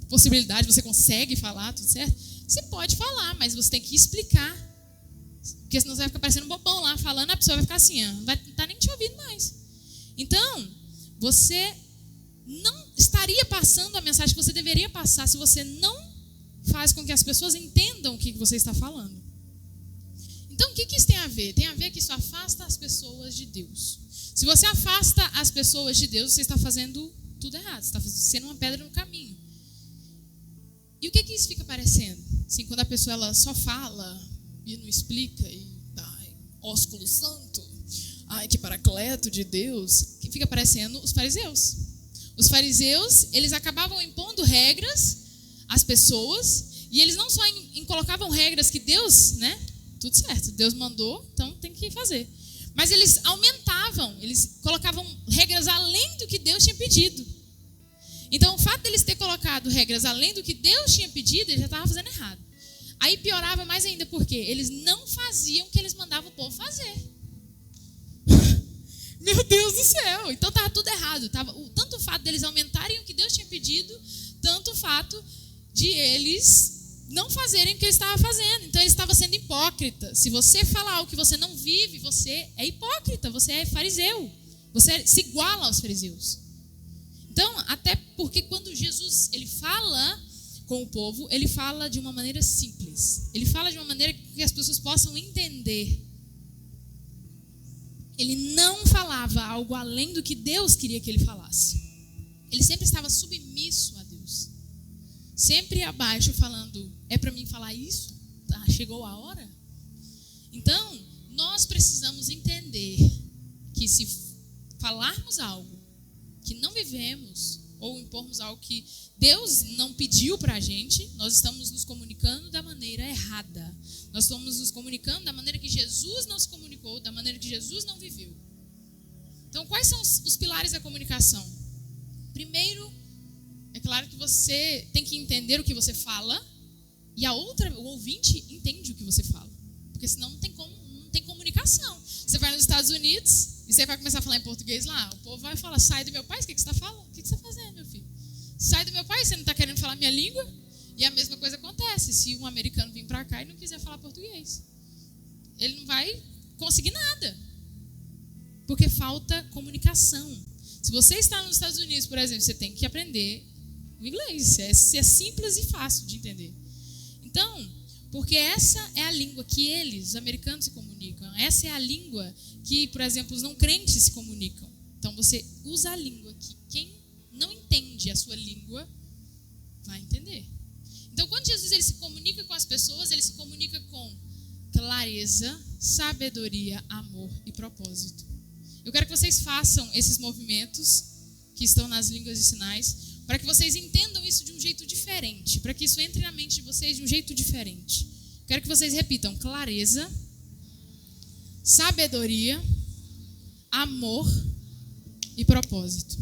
possibilidade, você consegue falar, tudo certo, você pode falar, mas você tem que explicar. Porque senão você vai ficar parecendo um bobão lá falando, a pessoa vai ficar assim, não vai estar nem te ouvindo mais. Então, você não estaria passando a mensagem que você deveria passar se você não faz com que as pessoas entendam o que você está falando. Então, o que isso tem a ver? Tem a ver que isso afasta as pessoas de Deus. Se você afasta as pessoas de Deus, você está fazendo tudo errado. Você está sendo uma pedra no caminho. E o que isso fica parecendo? Assim, quando a pessoa ela só fala e não explica, e ósculo santo, que paracleto de Deus, que fica parecendo os fariseus. Os fariseus, eles acabavam impondo regras às pessoas, e eles não só colocavam regras que Deus, né? Tudo certo, Deus mandou, então tem que fazer. Mas eles aumentavam, eles colocavam regras além do que Deus tinha pedido. Então, o fato deles ter colocado regras além do que Deus tinha pedido, ele já estava fazendo errado. Aí piorava mais ainda, porque eles não faziam o que eles mandavam o povo fazer. Meu Deus Deus do céu. Então estava tudo errado. Tanto o fato deles aumentarem o que Deus tinha pedido, tanto o fato de eles não fazerem o que ele estava fazendo. Então ele estava sendo hipócrita. Se você falar o que você não vive, você é hipócrita, você é fariseu. Você se iguala aos fariseus. Então, até porque quando Jesus ele fala com o povo, ele fala de uma maneira simples. Ele fala de uma maneira que as pessoas possam entender. Ele não falava algo além do que Deus queria que ele falasse. Ele sempre estava submisso a Deus. Sempre abaixo falando, é para mim falar isso? Tá, chegou a hora? Então, nós precisamos entender que se falarmos algo que não vivemos, ou impormos algo que Deus não pediu para a gente, nós estamos nos comunicando da maneira errada. Nós estamos nos comunicando da maneira que Jesus não se comunicou, da maneira que Jesus não viveu. Então, quais são os pilares da comunicação? Primeiro, é claro que você tem que entender o que você fala, e o ouvinte entende o que você fala. Porque senão não tem comunicação. Você vai nos Estados Unidos e você vai começar a falar em português lá, o povo vai falar, sai do meu país, o que você está falando? O que você está fazendo, meu filho? Sai do meu país, você não está querendo falar minha língua? E a mesma coisa acontece se um americano vir para cá e não quiser falar português. Ele não vai conseguir nada. Porque falta comunicação. Se você está nos Estados Unidos, por exemplo, você tem que aprender o inglês. É simples e fácil de entender. Então, porque essa é a língua que eles, os americanos, se comunicam. Essa é a língua que, por exemplo, os não crentes se comunicam. Então, você usa a língua que quem não entende a sua língua vai entender. Então, quando Jesus ele se comunica com as pessoas, ele se comunica com clareza, sabedoria, amor e propósito. Eu quero que vocês façam esses movimentos que estão nas línguas de sinais, para que vocês entendam isso de um jeito diferente, para que isso entre na mente de vocês de um jeito diferente. Quero que vocês repitam clareza, sabedoria, amor e propósito.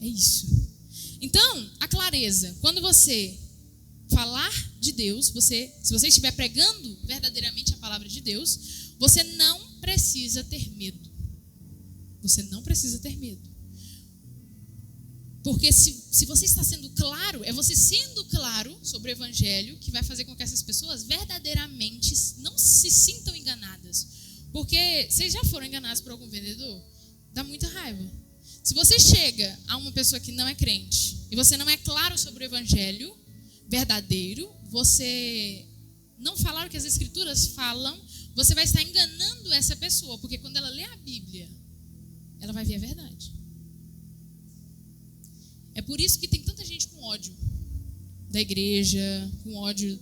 É isso. Então, a clareza, quando você falar de Deus, se você estiver pregando verdadeiramente a palavra de Deus, você não precisa ter medo. Você não precisa ter medo. Porque se você está sendo claro, é você sendo claro sobre o evangelho que vai fazer com que essas pessoas verdadeiramente não se sintam enganadas. Porque vocês já foram enganados por algum vendedor? Dá muita raiva. Se você chega a uma pessoa que não é crente e você não é claro sobre o evangelho verdadeiro, você não falar o que as escrituras falam, você vai estar enganando essa pessoa, porque quando ela lê a Bíblia, ela vai ver a verdade. É por isso que tem tanta gente com ódio da igreja, com ódio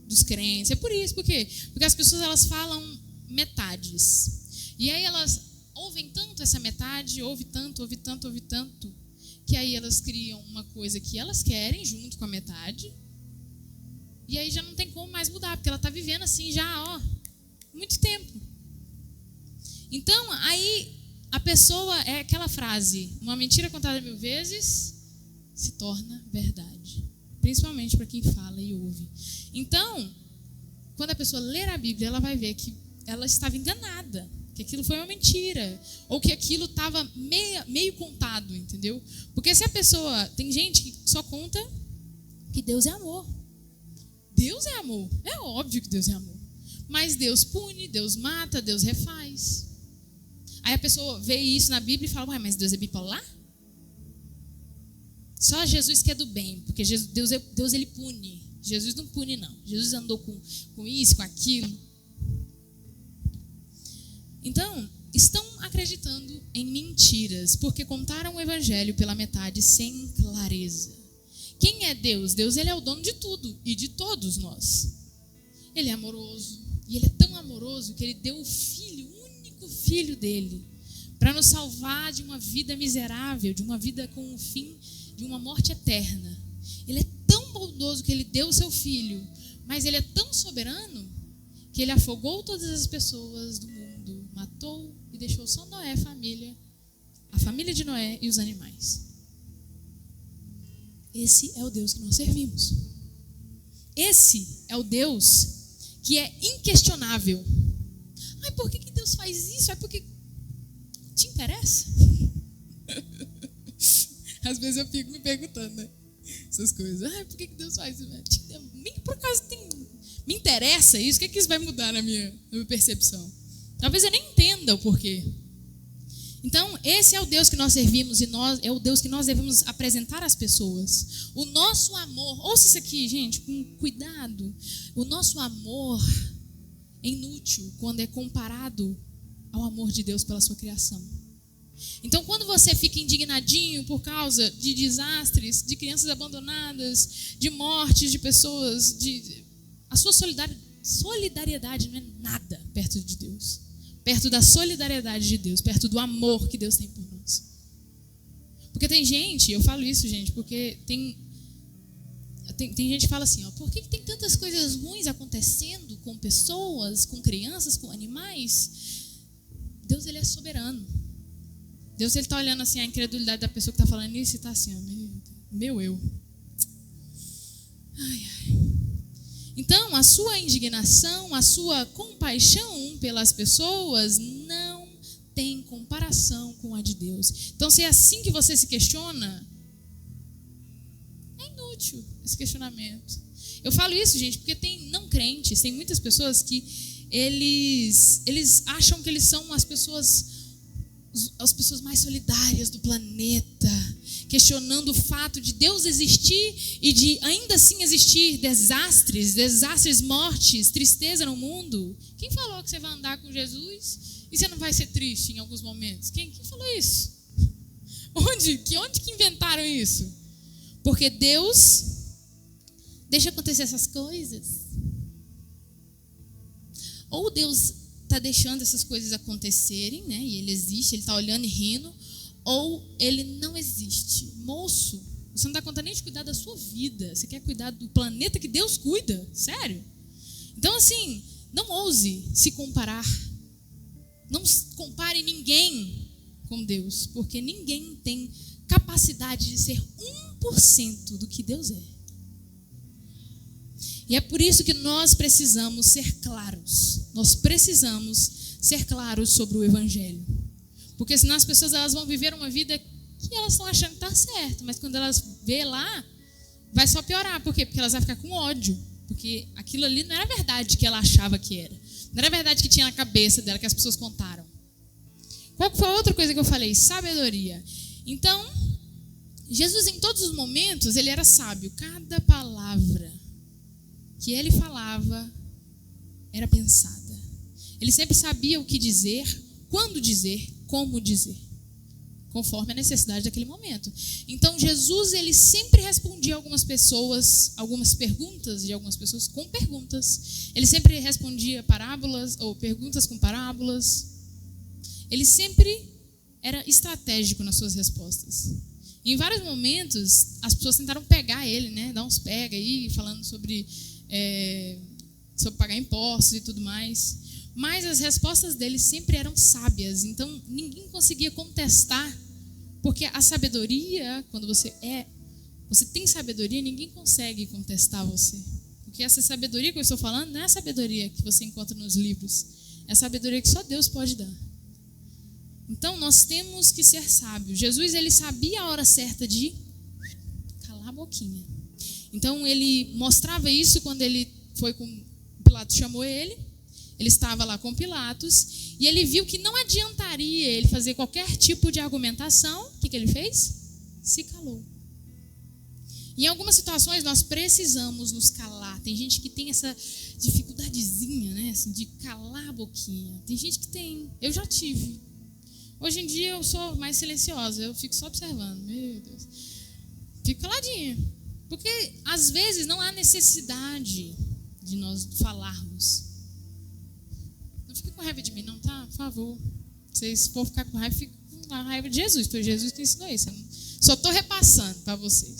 dos crentes. É por isso, por quê? Porque as pessoas elas falam metades. E aí elas ouvem tanto essa metade, ouve tanto, que aí elas criam uma coisa que elas querem junto com a metade. E aí já não tem como mais mudar, porque ela está vivendo assim já, muito tempo. Então, aí a pessoa, é aquela frase, uma mentira contada 1000 vezes se torna verdade. Principalmente para quem fala e ouve. Então, quando a pessoa ler a Bíblia, ela vai ver que ela estava enganada, que aquilo foi uma mentira, ou que aquilo estava meio contado, entendeu? Porque se a pessoa, tem gente que só conta que Deus é amor. Deus é amor, é óbvio que Deus é amor. Mas Deus pune, Deus mata, Deus refaz. Aí a pessoa vê isso na Bíblia e fala, ué, mas Deus é bipolar? Só Jesus que é do bem, porque Deus ele pune. Jesus não pune, não. Jesus andou com isso, com aquilo. Então, estão acreditando em mentiras, porque contaram o evangelho pela metade sem clareza. Quem é Deus? Deus ele é o dono de tudo e de todos nós. Ele é amoroso. E ele é tão amoroso que ele deu o filho, o único filho dele, para nos salvar de uma vida miserável, de uma vida com o fim de uma morte eterna. Ele é tão bondoso que ele deu o seu filho, mas ele é tão soberano que ele afogou todas as pessoas do mundo, matou e deixou só Noé, a família de Noé e os animais. Esse é o Deus que nós servimos. Esse é o Deus que é inquestionável. Ai, por que Deus faz isso? Ai, porque Te interessa? Às vezes eu fico me perguntando, né? Essas coisas. Por que Deus faz isso? Nem por acaso me interessa isso? O que isso vai mudar na minha percepção? Talvez eu nem entenda o porquê. Então, esse é o Deus que nós servimos e é o Deus que nós devemos apresentar às pessoas. O nosso amor, ouça isso aqui, gente, com cuidado. O nosso amor é inútil quando é comparado ao amor de Deus pela sua criação. Então, quando você fica indignadinho por causa de desastres, de crianças abandonadas, de mortes de pessoas, a sua solidariedade não é nada perto de Deus. Perto da solidariedade de Deus, perto do amor que Deus tem por nós. Porque tem gente, eu falo isso, gente, porque tem gente que fala assim, por que tem tantas coisas ruins acontecendo com pessoas, com crianças, com animais? Deus, ele é soberano. Deus, ele está olhando assim a incredulidade da pessoa que está falando isso e está assim, meu eu. Ai. Então, a sua indignação, a sua compaixão pelas pessoas não tem comparação com a de Deus. Então, se é assim que você se questiona, é inútil esse questionamento. Eu falo isso, gente, porque tem não crentes, tem muitas pessoas que eles acham que eles são as pessoas mais solidárias do planeta, questionando o fato de Deus existir e de ainda assim existir desastres, mortes, tristeza no mundo. Quem falou que você vai andar com Jesus e você não vai ser triste em alguns momentos? Quem falou isso? Onde que inventaram isso? Porque Deus deixa acontecer essas coisas. Ou Deus está deixando essas coisas acontecerem, né? E ele existe, ele está olhando e rindo, ou ele não existe. Moço, você não dá conta nem de cuidar da sua vida, você quer cuidar do planeta que Deus cuida, sério? Então, assim, não ouse se comparar, não compare ninguém com Deus, porque ninguém tem capacidade de ser 1% do que Deus é. E é por isso que nós precisamos ser claros. Nós precisamos ser claros sobre o Evangelho. Porque senão as pessoas elas vão viver uma vida que elas estão achando que está certo, mas quando elas vê lá, vai só piorar. Por quê? Porque elas vão ficar com ódio. Porque aquilo ali não era verdade que ela achava que era. Não era verdade que tinha na cabeça dela, que as pessoas contaram. Qual foi a outra coisa que eu falei? Sabedoria. Então, Jesus em todos os momentos, ele era sábio. Cada palavra que ele falava era pensada. Ele sempre sabia o que dizer, quando dizer, como dizer, conforme a necessidade daquele momento. Então, Jesus, ele sempre respondia algumas perguntas de algumas pessoas com perguntas. Ele sempre respondia parábolas ou perguntas com parábolas. Ele sempre era estratégico nas suas respostas. Em vários momentos, as pessoas tentaram pegar ele, né? Dar uns pega aí, falando sobre pagar impostos e tudo mais. Mas as respostas dele sempre eram sábias. Então, ninguém conseguia contestar. Porque a sabedoria, quando você tem sabedoria, ninguém consegue contestar você. Porque essa sabedoria que eu estou falando não é a sabedoria que você encontra nos livros. É a sabedoria que só Deus pode dar. Então, nós temos que ser sábios. Jesus, ele sabia a hora certa de calar a boquinha. Então, ele mostrava isso quando ele foi com Pilatos, chamou ele. Ele estava lá com Pilatos e ele viu que não adiantaria ele fazer qualquer tipo de argumentação. O que ele fez? Se calou. Em algumas situações, nós precisamos nos calar. Tem gente que tem essa dificuldadezinha, né? Assim, de calar a boquinha. Tem gente que tem. Eu já tive. Hoje em dia eu sou mais silenciosa, eu fico só observando. Meu Deus. Fico caladinha. Porque às vezes não há necessidade de nós falarmos. Não fique com raiva de mim, não, tá? Por favor. Se for ficar com raiva, fique com a raiva de Jesus. Foi Jesus que ensinou isso. Eu só estou repassando para vocês.